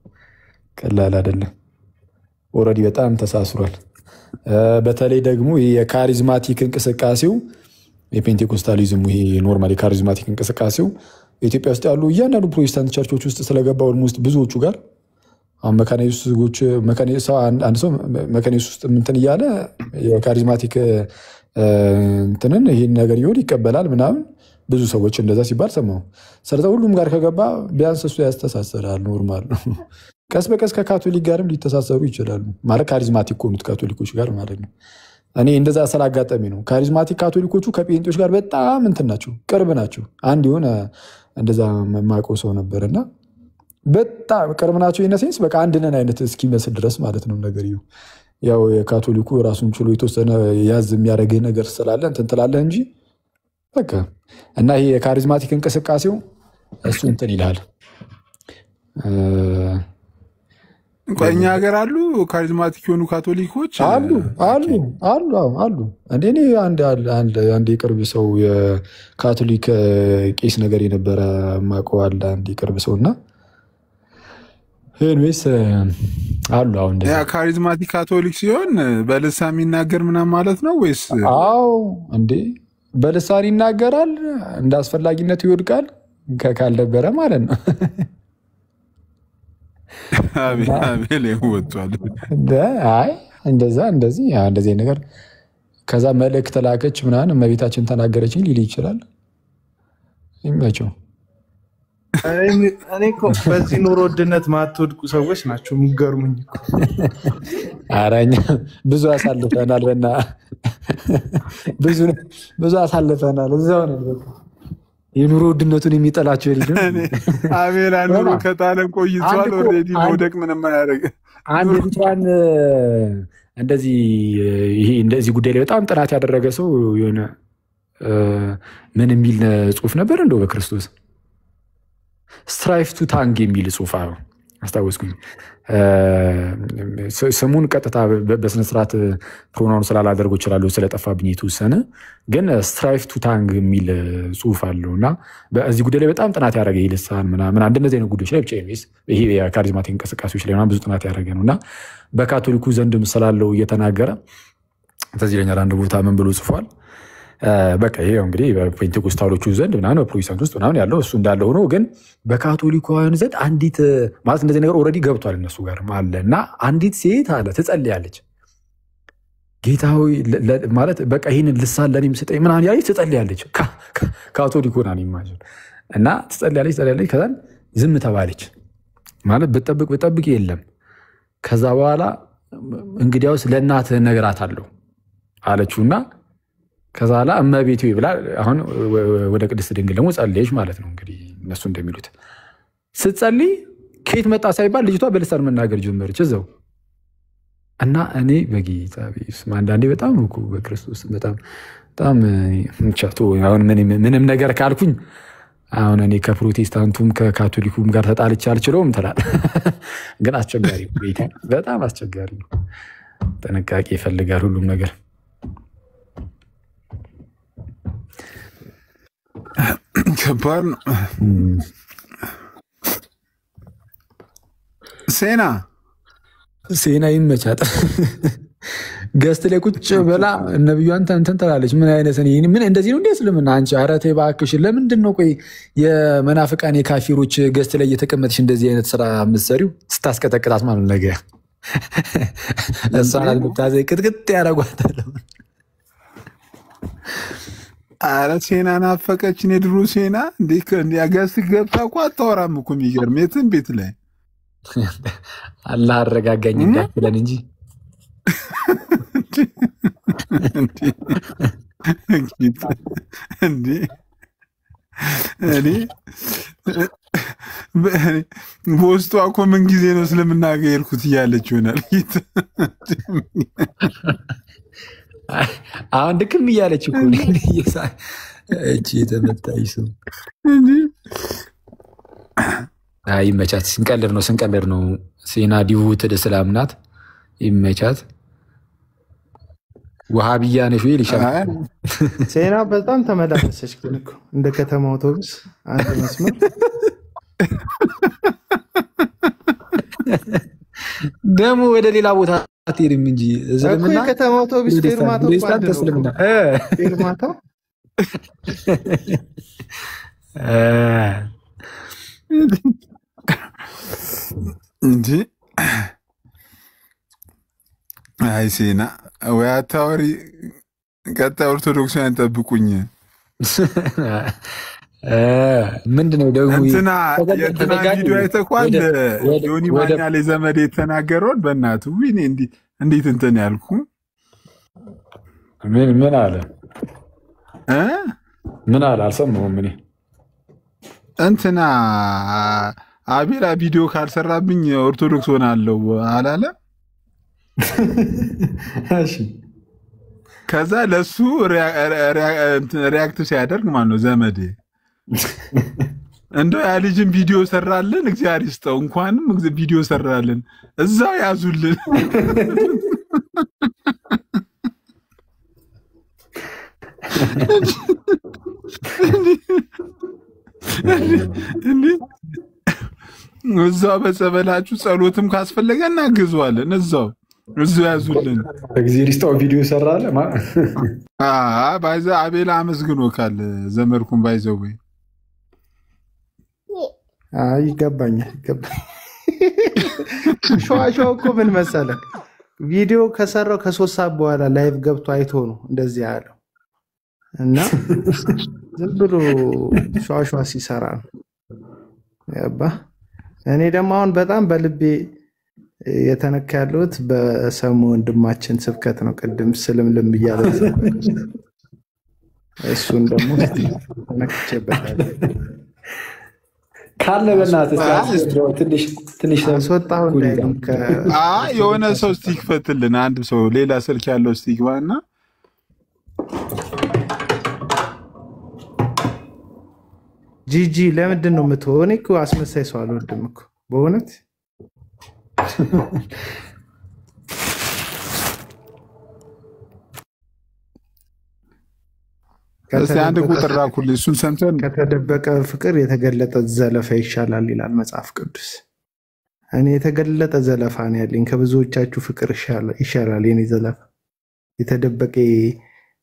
Speaker 3: ቀላል አይደለም። ኦልሬዲ በጣም ተሳስሯል። በተለይ ደግሞ የካሪዝማቲክ እንቅስቃሴው የፔንቴኮስታሊዝሙ ይሄ ኖርማል የካሪዝማቲክ እንቅስቃሴው ኢትዮጵያ ውስጥ ያሉ እያንዳንዱ ፕሮቴስታንት ቸርቾች ውስጥ ስለገባ ኦልሞስት ብዙዎቹ ጋር አሁን መካነ ኢየሱስ ውስጥ እንትን እያለ የካሪዝማቲክ እንትንን ይህን ነገር ይሁን ይቀበላል ምናምን ብዙ ሰዎች እንደዛ ሲባል ሰማሁ። ስለዚህ ሁሉም ጋር ከገባ ቢያንስ እሱ ያስተሳሰራል፣ ኖርማል ነው። ቀስ በቀስ ከካቶሊክ ጋርም ሊተሳሰሩ ይችላሉ ማለት ካሪዝማቲክ ከሆኑት ካቶሊኮች ጋር ማለት ነው። እኔ እንደዛ ስላጋጠሚ ነው። ካሪዝማቲክ ካቶሊኮቹ ከጴንጤዎች ጋር በጣም እንትን ናቸው፣ ቅርብ ናቸው። አንድ የሆነ እንደዛ የማውቀው ሰው ነበር እና በጣም ቅርብ ናቸው። ኢነሴንስ በቃ አንድ ነን አይነት እስኪመስል ድረስ ማለት ነው ነገር ይሁ ያው የካቶሊኩ ራሱን ችሎ የተወሰነ ያዝ የሚያደርግህ ነገር ስላለ እንትን ትላለህ እንጂ በቃ እና ይሄ የካሪዝማቲክ እንቅስቃሴው እሱ እንትን ይልሃል።
Speaker 1: እኛ ሀገር አሉ ካሪዝማቲክ የሆኑ ካቶሊኮች
Speaker 3: አሉ። እኔ አንድ የቅርብ ሰው የካቶሊክ ቄስ ነገር የነበረ ማውቀው አለ አንድ የቅርብ ሰው እና ኤኒዌይስ አሉ። አሁን
Speaker 1: ካሪዝማቲክ ካቶሊክ ሲሆን በልሳን የሚናገር ምናምን ማለት ነው ወይስ?
Speaker 3: አዎ እንዴ በልሳን ይናገራል፣ እንደ አስፈላጊነቱ ይወድቃል ካልነበረ ማለት ነው።
Speaker 1: አቤል ወጥቷል።
Speaker 3: አይ እንደዚህ ነገር ከዛ መልእክት ላከች ምናምን እመቤታችን ተናገረችኝ ሊል ይችላል። ይመቸው።
Speaker 4: እኔ እኮ በዚህ ኑሮ ውድነት ማትወድቁ ሰዎች ናቸው የሚገርሙኝ እኮ።
Speaker 3: ኧረ እኛ ብዙ አሳልፈናል፣ ብዙ አሳልፈናል። እዛው ነው በቃ የኑሮ ውድነቱን የሚጠላቸው ልጅ
Speaker 1: አቤል ኑሮ ከጣለን ቆይቷል። ኦልሬዲ መውደቅ ምንም አያደርግም።
Speaker 3: አንድ ልጅዋን እንደዚህ ጉዳይ ላይ በጣም ጥናት ያደረገ ሰው የሆነ ምን የሚል ጽሁፍ ነበር እንደው በክርስቶስ ስትራይፍ ቱ ታንግ የሚል ጽሁፍ አስታወስኩኝ። ስሙን ቀጥታ በስነስርዓት ፕሮናውን ስላላደርጎ ይችላሉ ስለጠፋብኝ የተወሰነ ግን ስትራይፍ ቱ ታንግ የሚል ጽሁፍ አለው እና በዚህ ጉዳይ ላይ በጣም ጥናት ያደረገ ይልሳን ምናምን አንድ እነዚህ አይነት ጉዳዮች ላይ ብቻ ይሄ የካሪዝማቲክ እንቅስቃሴዎች ላይ ብዙ ጥናት ያደረገ ነው እና በካቶሊኩ ዘንድም ስላለው እየተናገረ ተዚህ ይለኛል። አንድ ቦታ ምን ብሎ ጽፏል? በቃ ይሄ እንግዲህ በፔንቴኮስታሎቹ ዘንድ ምናምን በፕሮቴስታንት ውስጥ ምናምን ያለው እሱ እንዳለ ሆኖ ግን በካቶሊካውያን ዘንድ አንዲት ማለት እንደዚህ ነገር ኦልሬዲ ገብቷል እነሱ ጋር አለ እና አንዲት ሴት አለ ትጸልያለች። ጌታ ሆይ ማለት በቃ ይህንን ልሳን ለእኔም ስጠኝ ምናምን ያለች ትጸልያለች። ካቶሊክ ሆና ነው ኢማጂን እና ትጸልያለች። ከዛን ዝም ተባለች ማለት ብጠብቅ የለም። ከዛ በኋላ እንግዲያውስ ለእናትህ እነግራታለሁ አለችውና ከዛ ላ እመቤቴ ብላ አሁን ወደ ቅድስት ድንግል ደግሞ ጸለየች ማለት ነው። እንግዲህ እነሱ እንደሚሉት ስትጸልይ ከየት መጣ ሳይባል ልጅቷ በልሳን መናገር ጀመረች እዛው እና እኔ በጌታ በኢየሱስ አንዳንዴ በጣም ነው እኮ በክርስቶስ በጣም ቻቶ አሁን ምንም ነገር ካልኩኝ አሁን እኔ ከፕሮቴስታንቱም ከካቶሊኩም ጋር ተጣልቼ አልችለውም ትላለህ። ግን አስቸጋሪ ነው፣ በጣም አስቸጋሪ ነው። ጥንቃቄ ይፈልጋል ሁሉም ነገር።
Speaker 1: ከባድ ነው። ሴና
Speaker 3: ይመቻት። ገስት ላይ ቁጭ ብላ ነብዩ አንተ እንትን ትላለች። ምን አይነት ምን እንደዚህ ነው እንዴ እስልምና? አንቺ ኧረ ተይ እባክሽ። ለምንድን ነው ቆይ የመናፍቃን የካፊሮች ገስት ላይ እየተቀመጥሽ እንደዚህ አይነት ስራ የምትሰሪው? ስታስቀጠቅጣት ማለት ነገ እሷን አልምታዘ ቅጥቅጥ ያደርጓታል።
Speaker 1: ኧረ ሴና ናፈቀችን። የድሮ ሴና ገስት ገብታ እኮ አታወራም እኮ የሚገርም የትም ቤት ላይ
Speaker 3: አላህ አረጋጋኝ እንዳትለን እንጂ
Speaker 1: በውስጧ እኮ ምን ጊዜ ነው ስለምናገርኩት እያለች ይሆናል።
Speaker 3: አሁን ድክም እያለች እኮ እቺ የተመታኝ ሰው ይመቻት። ስንቀልድ ነው። ሴና ዲቮትድ እስላም ናት። ይመቻት። ውሃብያ ነሽ ወይ ልሻል።
Speaker 4: ሴና በጣም ተመላለሰች ግን እኮ እንደ ከተማ አውቶቡስ አንድ መስመር
Speaker 3: ደግሞ ወደ ሌላ ቦታ አትሄድም እንጂ
Speaker 4: እስልምና ከተማ አውቶቡስ ፌርማታው
Speaker 1: እንጂ አይ ሴና ወይ አታወሪ ቀጣይ ኦርቶዶክሳውያን ጠብቁኝ።
Speaker 3: ምንድነው ደግሞ
Speaker 1: እንትና ቪዲዮ አይተኳል። ዮኒ ማኛ ላይ ዘመድ የተናገረውን በእናትህ ዊኔ እንዴት እንትን ያልኩ
Speaker 3: ምን አለ ምን አለ አልሰማሁም። እኔ
Speaker 1: እንትና አቤላ ቪዲዮ ካልሰራብኝ ኦርቶዶክስ ሆናለሁ አላለ።
Speaker 3: እሺ
Speaker 1: ከዛ ለሱ ሪያክት ሲያደርግ ማለት ነው ዘመዴ እንደው ያ ልጅን ቪዲዮ ሰራልን፣ እግዚአብሔር ይስጠው። እንኳንም ቪዲዮ ሰራልን፣ እዛው ያዙልን። እዛው በጸበላችሁ ጸሎትም ካስፈለገ እናግዘዋለን። እዛው ያዙልን።
Speaker 3: እግዚአብሔር ይስጠው። ቪዲዮ ሰራለ
Speaker 1: ባይዛ አቤላ አመስግኖ ካለ ዘመርኩም ባይዘው ወይ
Speaker 4: ይገባኛል። ሸዋሸው እኮ ምን መሰለህ ቪዲዮ ከሰራው ከ3 ሰዓት በኋላ ላይቭ ገብቶ አይቶ ነው እንደዚህ ያለው እና ዝም ብሎ ሸዋሸዋ ሲሰራ ነው ያባ። እኔ ደግሞ አሁን በጣም በልቤ የተነካ ያለሁት በሰሙ ወንድማችን ስብከት ነው። ቅድም ስልምልም እያለ እሱን ደግሞ ተነክቼበታለሁ።
Speaker 3: ካለ በእናትህ ትንሽ
Speaker 4: አስወጣው እንዳይልም
Speaker 1: የሆነ ሰው እስቲ ይክፈትልን። አንድ ሰው ሌላ ስልክ ያለው እስቲ ይግባና
Speaker 4: ጂጂ ለምንድን ነው የምትሆነው? እኔ እኮ አስመሳይ ሰው አልወድም እኮ በእውነት።
Speaker 1: አንድ ቁጥር ላኩልኝ፣ እሱን ሰምተን
Speaker 4: ከተደበቀ ፍቅር የተገለጠ ዘለፋ ይሻላል ይላል መጽሐፍ ቅዱስ። እኔ የተገለጠ ዘለፋ ነው ያለኝ፣ ከብዙዎቻችሁ ፍቅር ይሻላል የኔ ዘለፋ። የተደበቀ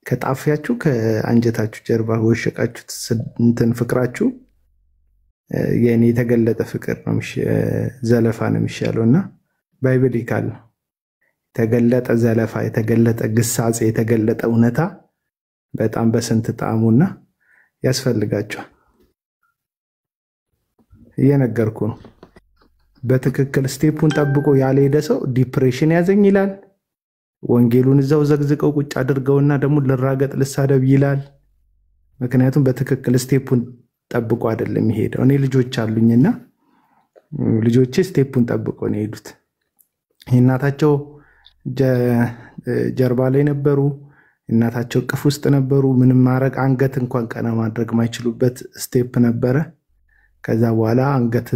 Speaker 4: ከጣፊያችሁ ከአንጀታችሁ ጀርባ ወሸቃችሁት እንትን ፍቅራችሁ የኔ የተገለጠ ፍቅር ነው ዘለፋ ነው የሚሻለው። እና ባይብሊካል ነው። የተገለጠ ዘለፋ፣ የተገለጠ ግሳጼ፣ የተገለጠ እውነታ በጣም በስንት ጣዕሙና ያስፈልጋቸዋል። እየነገርኩ ነው። በትክክል ስቴፑን ጠብቆ ያልሄደ ሰው ዲፕሬሽን ያዘኝ ይላል። ወንጌሉን እዛው ዘግዝቀው ቁጭ አድርገውና ደግሞ ልራገጥ ልሳደብ ይላል። ምክንያቱም በትክክል ስቴፑን ጠብቆ አይደለም የሚሄደው። እኔ ልጆች አሉኝና ልጆቼ ስቴፑን ጠብቆ ነው የሄዱት። እናታቸው ጀርባ ላይ ነበሩ፣ እናታቸው ቅፍ ውስጥ ነበሩ። ምንም ማድረግ አንገት እንኳን ቀና ማድረግ ማይችሉበት ስቴፕ ነበረ። ከዛ በኋላ አንገት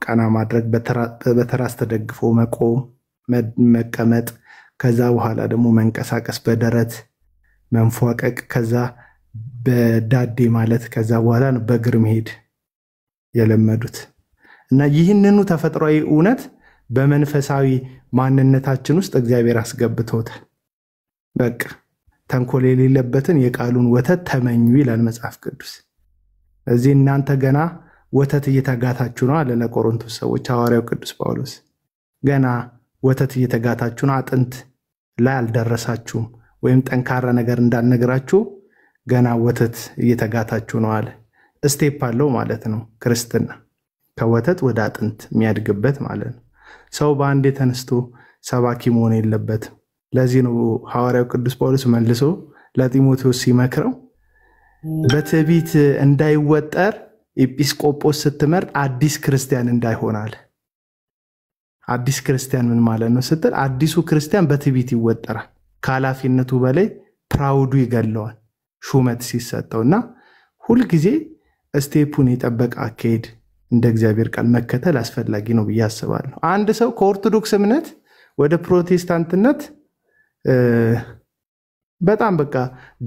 Speaker 4: ቀና ማድረግ፣ በተራስ ተደግፎ መቆም፣ መቀመጥ፣ ከዛ በኋላ ደግሞ መንቀሳቀስ፣ በደረት መንፏቀቅ፣ ከዛ በዳዴ ማለት፣ ከዛ በኋላ በእግር መሄድ የለመዱት እና ይህንኑ ተፈጥሯዊ እውነት በመንፈሳዊ ማንነታችን ውስጥ እግዚአብሔር አስገብቶታል። በቃ ተንኮል የሌለበትን የቃሉን ወተት ተመኙ ይላል መጽሐፍ ቅዱስ። እዚህ እናንተ ገና ወተት እየተጋታችሁ ነው አለ ለቆሮንቶስ ሰዎች ሐዋርያው ቅዱስ ጳውሎስ። ገና ወተት እየተጋታችሁ ነው፣ አጥንት ላይ አልደረሳችሁም፣ ወይም ጠንካራ ነገር እንዳልነግራችሁ ገና ወተት እየተጋታችሁ ነው አለ። ስቴፕ አለው ማለት ነው ክርስትና፣ ከወተት ወደ አጥንት የሚያድግበት ማለት ነው። ሰው በአንዴ ተነስቶ ሰባኪ መሆን የለበትም። ለዚህ ነው ሐዋርያው ቅዱስ ጳውሎስ መልሶ ለጢሞቴዎስ ሲመክረው በትዕቢት እንዳይወጠር ኤጲስቆጶስ ስትመርጥ አዲስ ክርስቲያን እንዳይሆን አለ። አዲስ ክርስቲያን ምን ማለት ነው ስትል፣ አዲሱ ክርስቲያን በትዕቢት ይወጠራል። ከኃላፊነቱ በላይ ፕራውዱ ይገለዋል ሹመት ሲሰጠው። እና ሁልጊዜ ስቴፑን የጠበቀ አካሄድ እንደ እግዚአብሔር ቃል መከተል አስፈላጊ ነው ብዬ አስባለሁ። አንድ ሰው ከኦርቶዶክስ እምነት ወደ ፕሮቴስታንትነት በጣም በቃ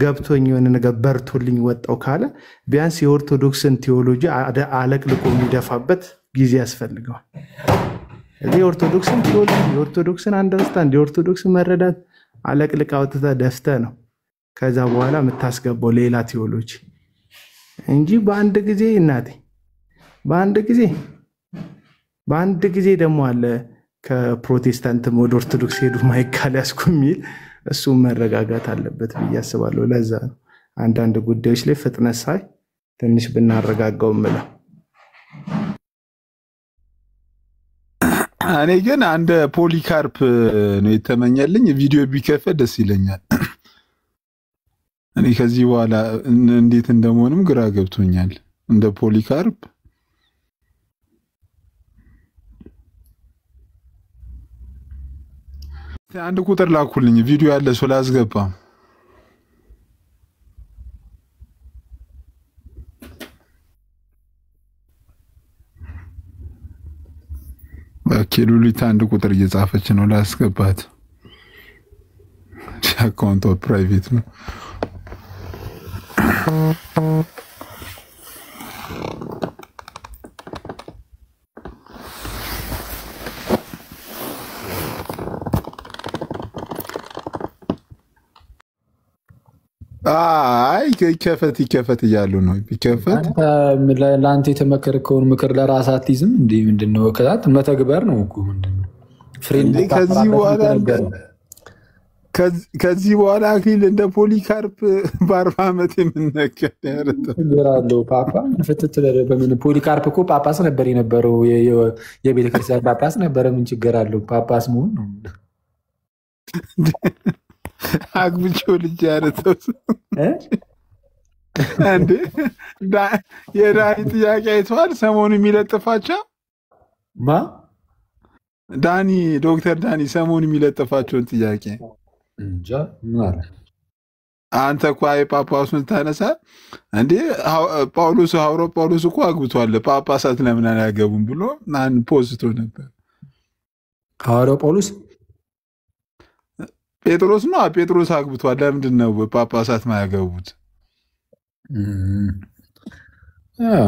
Speaker 4: ገብቶኝ የሆነ ነገር በርቶልኝ ወጣው ካለ ቢያንስ የኦርቶዶክስን ቴዎሎጂ አለቅልቆ የሚደፋበት ጊዜ ያስፈልገዋል። የኦርቶዶክስን ቴዎሎጂ፣ የኦርቶዶክስን አንደርስታንድ፣ የኦርቶዶክስን መረዳት አለቅልቅ አውጥተህ ደፍተህ ነው ከዛ በኋላ የምታስገባው ሌላ ቴዎሎጂ እንጂ በአንድ ጊዜ እናቴ በአንድ ጊዜ ደግሞ አለ ከፕሮቴስታንት ወደ ኦርቶዶክስ ሄዱ ማይካል ያስኩ የሚል እሱ መረጋጋት አለበት ብዬ አስባለሁ። ለዛ ነው አንዳንድ ጉዳዮች ላይ ፍጥነት ሳይ ትንሽ ብናረጋጋው ምለው።
Speaker 1: እኔ ግን አንድ ፖሊካርፕ ነው የተመኘልኝ። ቪዲዮ ቢከፈት ደስ ይለኛል። እኔ ከዚህ በኋላ እንዴት እንደምሆንም ግራ ገብቶኛል። እንደ ፖሊካርፕ አንድ ቁጥር ላኩልኝ፣ ቪዲዮ ያለ ሰው ላስገባ። ሉሊት አንድ ቁጥር እየጻፈች ነው፣ ላስገባት። አካውንቷ ፕራይቬት ነው። አይ ይከፈት እያሉ ነው። ቢከፈት
Speaker 3: ለአንተ የተመከርከውን ምክር ለራስ አትይዝም እንዴ? ምንድነው? ከዛት መተግበር ነው እኮ ምንድነው? ፍሬንድ
Speaker 1: ከዚህ በኋላ አክሊል እንደ ፖሊካርፕ በ40 ዓመት የምነገር
Speaker 3: ያረተው ፓፓ ፍትት በምን ፖሊካርፕ እኮ ጳጳስ ነበር የነበረው፣ የቤተክርስቲያን ጳጳስ ነበር። ምን ችግር አለው? ጳጳስ መሆን ነው። አግብቼው ልጅ ያረተው እንዴ? የዳኒ ጥያቄ አይተዋል? ሰሞኑ የሚለጥፋቸው ዳኒ ዶክተር ዳኒ ሰሞኑ የሚለጥፋቸውን ጥያቄ እንጃ ምን
Speaker 1: አንተ እኮ አይ ጳጳሱን ታነሳ እንዴ? ጳውሎስ ሐዋርያው ጳውሎስ እኮ አግብቷል፣ ጳጳሳት ለምን አያገቡም ብሎ ማን ፖስቶ ነበር?
Speaker 3: ሐዋርያው ጳውሎስ
Speaker 1: ጴጥሮስ ነው። ጴጥሮስ አግብቷል፣ ለምንድን ነው ጳጳሳት ማያገቡት?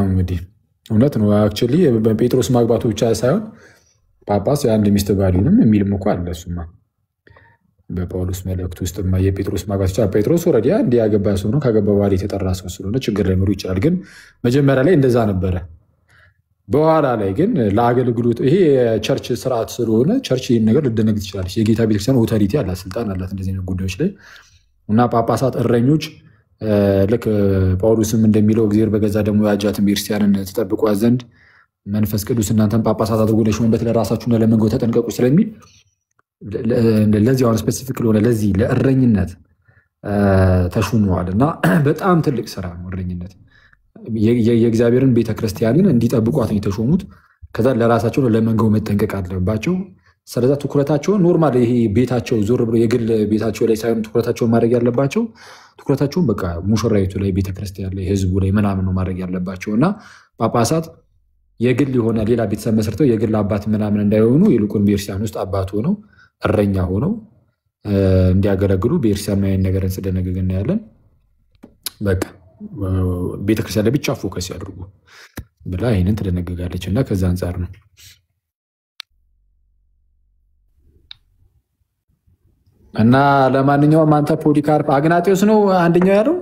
Speaker 3: እንግዲህ እውነት ነው። አክቹዋሊ በጴጥሮስ ማግባቱ ብቻ ሳይሆን ጳጳስ የአንድ ሚስት ባሊንም የሚልም እኮ አለ። እሱማ በጳውሎስ መልእክት ውስጥ የጴጥሮስ ማግባት ብቻ ጴጥሮስ ወረዲያ እንዲህ ያገባ ሰው ነው። ካገባ በኋላ የተጠራ ሰው ስለሆነ ችግር ላይኖሩ ይችላል። ግን መጀመሪያ ላይ እንደዛ ነበረ። በኋላ ላይ ግን ለአገልግሎት ይሄ የቸርች ስርዓት ስለሆነ ቸርች ይህን ነገር ልደነግጥ ትችላለች። የጌታ ቤተክርስቲያን ኦቶሪቲ አላት፣ ስልጣን አላት እንደዚህ አይነት ጉዳዮች ላይ እና ጳጳሳት እረኞች ልክ ጳውሎስም እንደሚለው እግዚአብሔር በገዛ ደግሞ ያጃትን ቤተክርስቲያንን ትጠብቋት ዘንድ መንፈስ ቅዱስ እናንተን ጳጳሳት አድርጎ ለሾመበት ለራሳችሁና ለመንጋው ተጠንቀቁ ስለሚል ለዚህ አሁን ስፔሲፊክ ለሆነ ለዚህ ለእረኝነት ተሹመዋል እና በጣም ትልቅ ስራ ነው እረኝነት። የእግዚአብሔርን ቤተክርስቲያንን እንዲጠብቋት ነው የተሾሙት። ከዛ ለራሳቸው ለመንጋው መጠንቀቅ አለባቸው። ስለዛ ትኩረታቸውን ኖርማል ይሄ ቤታቸው ዞር ብሎ የግል ቤታቸው ላይ ሳይሆን ትኩረታቸውን ማድረግ ያለባቸው ትኩረታቸውን በቃ ሙሽራይቱ ላይ ቤተክርስቲያን ላይ ህዝቡ ላይ ምናምን ነው ማድረግ ያለባቸው እና ጳጳሳት የግል የሆነ ሌላ ቤተሰብ መስርተው የግል አባት ምናምን እንዳይሆኑ ይልቁን ቤተክርስቲያን ውስጥ አባት ሆነው እረኛ ሆነው እንዲያገለግሉ ቤተክርስቲያን ላይ ነገርን ስለደነገገ እናያለን። በቃ ቤተክርስቲያን ላይ ብቻ ፎከስ ያድርጉ ብላ ይህንን ትደነግጋለች እና ከዛ አንጻር ነው። እና ለማንኛውም አንተ ፖሊካርፕ አግናጤዎስ ነው አንደኛው ያለው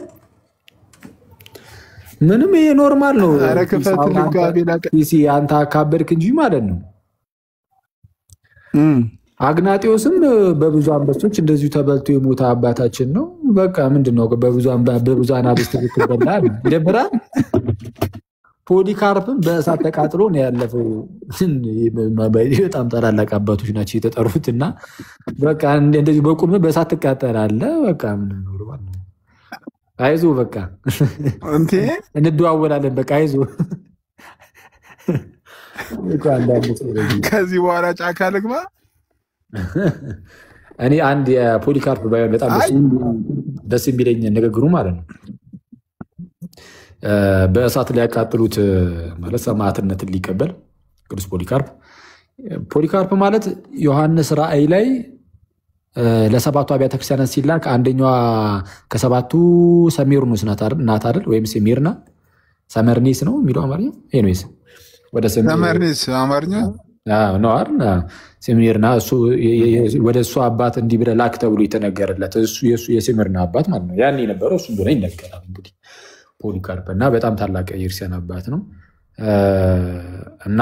Speaker 3: ምንም ይሄ ኖርማል ነው። አንተ አካበድክ እንጂ ማለት ነው። አግናጤዎስም በብዙ አንበሶች እንደዚሁ ተበልቶ የሞተ አባታችን ነው። በቃ ምንድነው በብዙ አናብስት ብትበላ ይደብራል። ፖሊካርፕም በእሳት ተቃጥሎ ነው ያለፈው። በጣም ታላላቅ አባቶች ናቸው የተጠሩት እና በቃ እንደዚህ በቁም በእሳት ትቃጠላለህ። በቃ ምን ኖርማል ነው። አይዞህ በቃ እንደዋወላለን። በቃ አይዞህ።
Speaker 1: ከዚህ በኋላ ጫካ ልግባ።
Speaker 3: እኔ አንድ የፖሊካርፕ ባይሆን በጣም ደስ የሚለኝ ንግግሩ ማለት ነው በእሳት ሊያቃጥሉት ማለት ሰማዕትነትን ሊቀበል ቅዱስ ፖሊካርፕ ማለት ዮሐንስ ራእይ ላይ ለሰባቱ አብያተ ክርስቲያናት ሲላክ አንደኛዋ ከሰባቱ ሰሜርኖስ ናት አይደል? ወይም ሴሜርና ሰመርኔስ ነው የሚለው አማርኛ። ኤኒዌይስ ወደ
Speaker 1: ሰመርኔስ አማርኛ
Speaker 3: ነው አይደል? ሴሜርና ወደ እሱ አባት እንዲህ ብለህ ላክ ተብሎ የተነገረለት እሱ የሴሜርና አባት ማለት ነው። ያን የነበረው እሱ እንደሆነ ይነገራል። እንግዲህ ፖሊካርፕ እና በጣም ታላቅ የክርስቲያን አባት ነው እና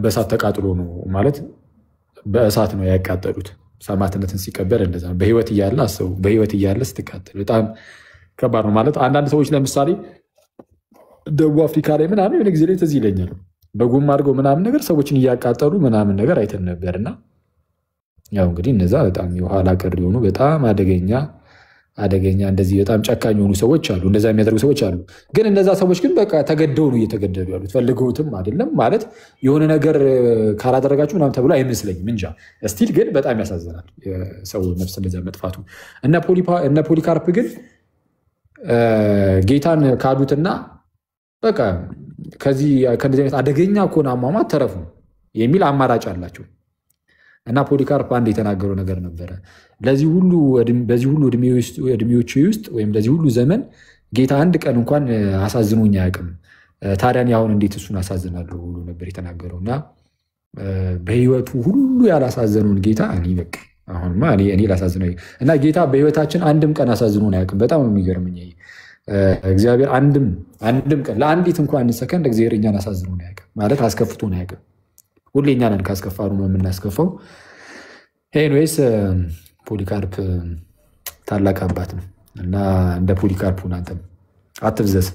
Speaker 3: በእሳት ተቃጥሎ ነው ማለት በእሳት ነው ያቃጠሉት። ሰማዕትነትን ሲቀበል እንደዛ ነው። በህይወት እያለ አስቡ፣ በህይወት እያለ ስትቃጠል በጣም ከባድ ነው ማለት። አንዳንድ ሰዎች ለምሳሌ ደቡብ አፍሪካ ላይ ምናምን የሆነ ጊዜ ላይ ትዝ ይለኛል በጎማ አድርገው ምናምን ነገር ሰዎችን እያቃጠሉ ምናምን ነገር አይተን ነበርና ያው እንግዲህ እነዛ በጣም የኋላ ቀር የሆኑ በጣም አደገኛ እንደዚህ በጣም ጨካኝ የሆኑ ሰዎች አሉ፣ እንደዛ የሚያደርጉ ሰዎች አሉ። ግን እነዛ ሰዎች ግን በቃ ተገደው ነው እየተገደሉ ያሉት፣ ፈልገውትም አይደለም ማለት የሆነ ነገር ካላደረጋችሁ ምናምን ተብሎ አይመስለኝም እንጃ። ስቲል ግን በጣም ያሳዝናል የሰው ነፍስ እንደዛ መጥፋቱ። እነ ፖሊካርፕ ግን ጌታን ካዱትና በቃ ከዚህ አይነት አደገኛ ከሆነ አሟሟት ተረፉ የሚል አማራጭ አላቸው። እና ፖሊካርፕ አንድ የተናገረው ነገር ነበረ። በዚህ ሁሉ እድሜዎች ውስጥ ወይም ለዚህ ሁሉ ዘመን ጌታ አንድ ቀን እንኳን አሳዝኖኝ አያውቅም። ታዲያን አሁን እንዴት እሱን አሳዝናለሁ ብሎ ነበር የተናገረው። እና በህይወቱ ሁሉ ያላሳዘነውን ጌታ እኔ በቃ አሁንማ እኔ ላሳዝነው እና ጌታ በህይወታችን አንድም ቀን አሳዝኖን አያውቅም። በጣም የሚገርመኝ እግዚአብሔር አንድም ቀን ለአንዲት እንኳን ሰከንድ እግዚአብሔር እኛን አሳዝኖን አያውቅም ማለት አስከፍቶን አያውቅም። ሁሌ እኛ ነን ካስከፋኑ ነው የምናስከፋው። ኤኒዌይስ ፖሊካርፕ ታላቅ አባት ነው እና እንደ ፖሊካርፕ አንተም አትብዘዝ።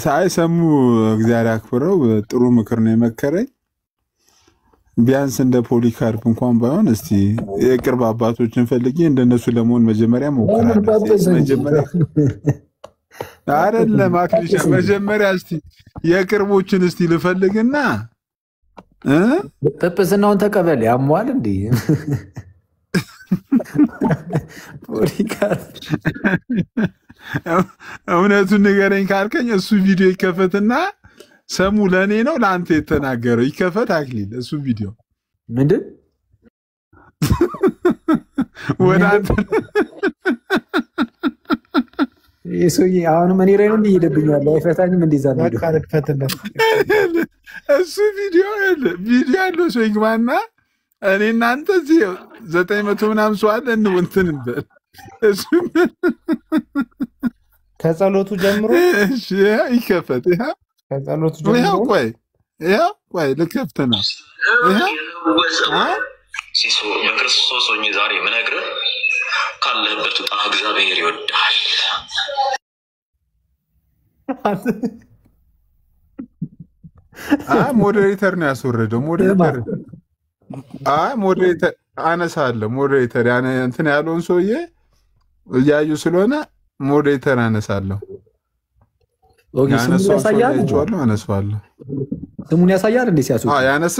Speaker 1: ሳይሰሙ እግዚአብሔር አክብረው ጥሩ ምክር ነው የመከረኝ። ቢያንስ እንደ ፖሊካርፕ እንኳን ባይሆን እስቲ የቅርብ አባቶችን ፈልጌ እንደነሱ ለመሆን መጀመሪያ ሞክራለሁ። አይደለም አክሊሻ መጀመሪያ እስቲ የቅርቦችን እስቲ ልፈልግና
Speaker 3: ጵጵስናውን ተቀበል። ያሟል እንዴ ፖሊካርፕ?
Speaker 1: እውነቱን ንገረኝ ካልከኝ እሱ ቪዲዮ ይከፈትና ሰሙ ለእኔ ነው ለአንተ የተናገረው ይከፈት። አክሊል እሱ ቪዲዮ
Speaker 3: ምንድን
Speaker 1: ወደ አንተ
Speaker 3: ይህ ሰውዬ አሁንም እኔ ላይ ነው እየሄደብኛል። አይፈታኝም። እንደዛ ነው
Speaker 1: እሱ ቪዲዮ ያለው ሰው ይግባና እኔ እናንተ እዚህ 900 ምናምን ሰው አለ እንትን እንበል። እሱ
Speaker 4: ከጸሎቱ ጀምሮ
Speaker 1: እሺ ይከፈት።
Speaker 4: ከጸሎቱ ጀምሮ
Speaker 1: ቆይ ልከፍት ነው።
Speaker 2: ሲሶ በክርስቶስ ሆኜ ዛሬ የምነግርህ ካለህበት ውጣ፣ እግዚአብሔር ይወድሃል።
Speaker 1: ሞዴሬተር ነው ያስወረደው። ሞዴሬተር አነሳለሁ። ሞዴሬተር እንትን ያለውን ሰውዬ እያዩ ስለሆነ ሞዴሬተር አነሳለሁ። አነሳዋለሁ።
Speaker 3: ስሙን ያሳያል እንዴ ሲያስወ
Speaker 1: ያነሳ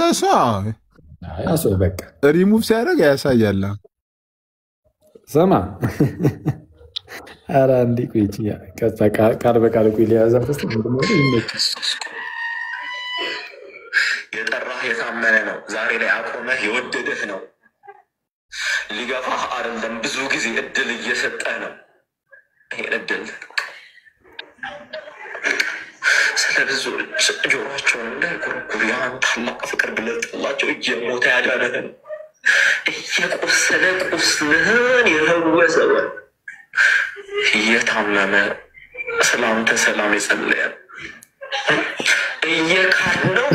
Speaker 1: ሰው
Speaker 3: በቃ
Speaker 1: ሪሙቭ ሲያደርግ ያሳያል።
Speaker 3: ሰማ ኧረ እንዴ ቆይቼ ቃል በቃል ቆይ ሊያዛት ውስጥ
Speaker 2: የጠራህ የታመነ ነው። ዛሬ ላይ አቆመህ የወደደህ ነው። ሊገፋህ አይደለም፣ ብዙ ጊዜ እድል እየሰጠህ ነው። ይሄን እድል ስለ ብዙዎች ጆሯቸውን እንዳይኮረኩር ያን ታላቅ ፍቅር ግለጥላቸው። እየሞተ ያዳነህን እየቆሰለ ቁስልህን የፈወሰው እየታመመ ስላንተ ሰላም የጸለየ እየካድነው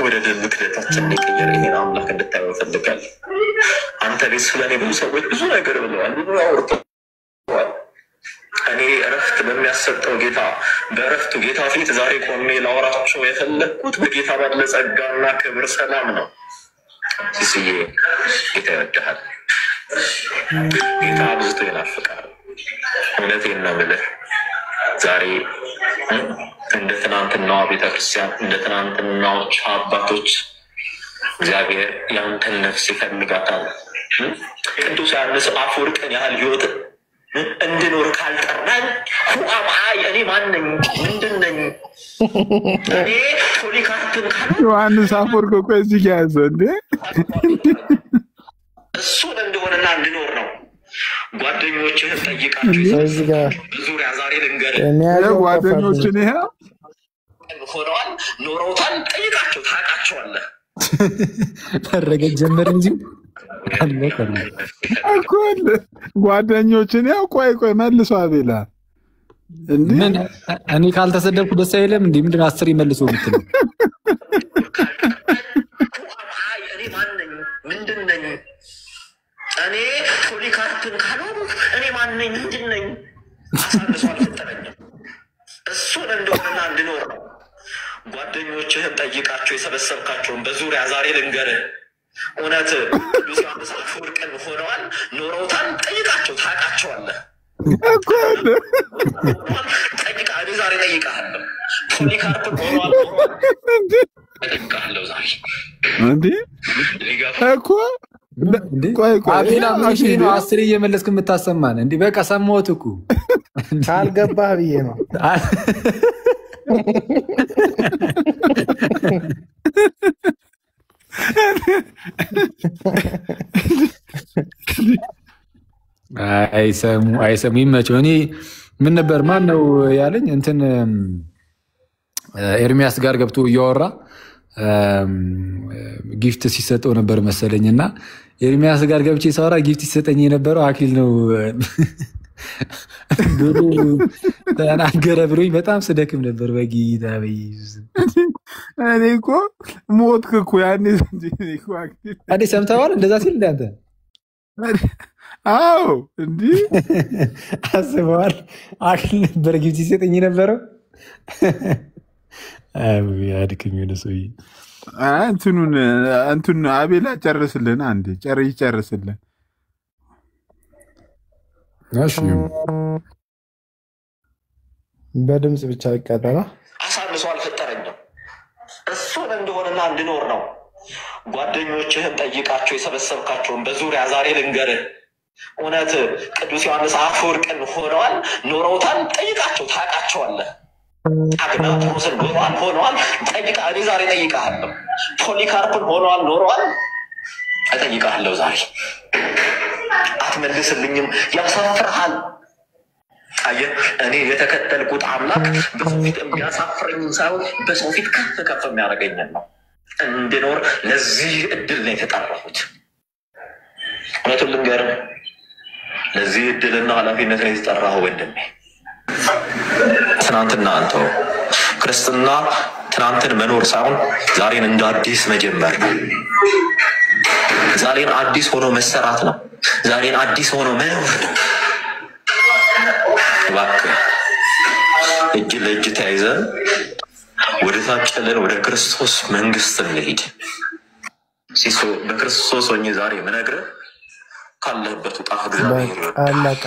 Speaker 2: ወደ ድል ክደታችን የቀየረ ይሄን አምላክ እንድታየው እፈልጋለሁ። አንተ ቤት ስለኔ ብዙ ሰዎች ብዙ ነገር ብለዋል፣ ብዙ አውርተዋል። እኔ እረፍት በሚያሰጠው ጌታ በእረፍቱ ጌታ ፊት ዛሬ ቆሜ ላወራቸው የፈለግኩት በጌታ ባለ ጸጋና ክብር ሰላም ነው። ሲስዬ ጌታ ይወድሃል። ጌታ አብዝቶ ይናፍቃል። እውነቴን ነው የምልህ ዛሬ እንደ ትናንትናዋ ቤተክርስቲያን እንደ ትናንትናዎቹ አባቶች እግዚአብሔር ያንተን ነፍስ ይፈልጋታል። ቅዱስ ዮሐንስ አፈወርቅን ያህል ህይወት እንድኖር ካልጠራኝ ሁአምአይ እኔ ማነኝ? ምንድን ነኝ? እኔ ፖሊካርፕን
Speaker 1: ዮሐንስ አፈወርቅ እኮ እዚህ ጋር ያዘ እንዴ
Speaker 2: እሱን እንደሆነና እንድኖር ነው። ጓደኞችህን ጠይቃቸው በዙሪያ ዛሬ ልንገርህ፣
Speaker 1: ጓደኞችን ይሄ
Speaker 2: ሆነዋል ኖረውታል። ጠይቃቸው፣ ታውቃቸዋለህ።
Speaker 3: ታረገ ጀመር እንጂ
Speaker 1: ጓደኞችን ያው ቆይ መልሶ አቤላ
Speaker 3: እኔ ካልተሰደብኩ ደስ አይልም እንዴ? ምንድን 10 መልሶ የምትለው
Speaker 2: ምንድን ነኝ እኔ? ፖሊካርፕን ካልሆንኩ እኔ ማን ነኝ? ምንድን ነኝ? አሳንሶ አልፈጠረኝም። እሱን እንደሆነና እንድኖር ነው። ጓደኞችህን ጠይቃቸው፣ የሰበሰብካቸውን በዙሪያ ዛሬ ልንገርህ፣ እውነት ቅዱስ ዮሐንስ አፈወርቅን ሆነዋል ኖረውታል? ጠይቃቸው፣ ታውቃቸዋለህ። እኔ ዛሬ ጠይቃለሁ። ፖሊካርፕን ሆነዋል ጠይቃለሁ ዛሬ
Speaker 3: እኮ አቤላ ማሽ ነው 10 እየመለስክ የምታሰማን እንዴ? በቃ ሰማሁት እኮ
Speaker 4: ካልገባህ ብዬ ነው። አይሰሙ ይመቸው። እኔ ምን ነበር ማን ነው ያለኝ እንትን ኤርሚያስ ጋር ገብቶ እያወራ ጊፍት ሲሰጠው ነበር መሰለኝና ኤርሚያስ ጋር ገብቼ ሳወራ ጊፍት ሲሰጠኝ የነበረው አክሊል ነው ብሎ ተናገረ ብሎኝ በጣም ስደክም ነበር። በጌታ በኢየሱስ
Speaker 1: እኔ እኮ ሞትክ እኮ ያኔ
Speaker 3: አንዴ ሰምተዋል እንደዛ ሲል እንዳንተ?
Speaker 1: አዎ እንዲህ
Speaker 3: አስበዋል። አክሊል ነበር ጊፍት ሲሰጠኝ የነበረው። አድክም የሆነ ሰውዬ እንትን አቤላ ጨርስልን፣ አንዴ ይጨርስልን።
Speaker 4: በድምፅ ብቻ ይቀጠላ።
Speaker 2: አሳንሶ አልፈጠረኝም። እሱን እንደሆነና እንድኖር ነው። ጓደኞችህን ጠይቃቸው፣ የሰበሰብካቸውን በዙሪያ ዛሬ ልንገርህ፣ እውነት ቅዱስ ዮሐንስ አፈወርቅን ሆነዋል ኖረውታል? ጠይቃቸው፣ ታውቃቸዋለህ። አግናጥሮስን ሆነዋል? ጠይቃ። እኔ ዛሬ ጠይቃለሁ። ፖሊካርፕን ሆነዋል ኖረዋል? እጠይቃለሁ ዛሬ። አትመልስልኝም፣ ያሳፍርሃል። አየህ፣ እኔ የተከተልኩት አምላክ በሰው ፊት የሚያሳፍረኝን ሳይሆን በሰው ፊት ከፍ ከፍ የሚያደርገኝን ነው እንድኖር። ለዚህ እድል ነው የተጠራሁት። እውነቱን ልንገርህ፣ ለዚህ እድልና ኃላፊነት ነው የተጠራኸው ወንድሜ። ትናንትና አንተው ክርስትና ትናንትን መኖር ሳይሆን ዛሬን እንደ አዲስ መጀመር ነው። ዛሬን አዲስ ሆኖ መሰራት ነው። ዛሬን አዲስ ሆኖ መኖር ነው። እባክህ እጅ ለእጅ ተያይዘን ወደ ታጨለን ወደ ክርስቶስ መንግስት እንሂድ። ሲሶ በክርስቶስ ሆኜ ዛሬ ምነግርህ ካለህበት ውጣ። እግዚአብሔር
Speaker 4: አለቀ።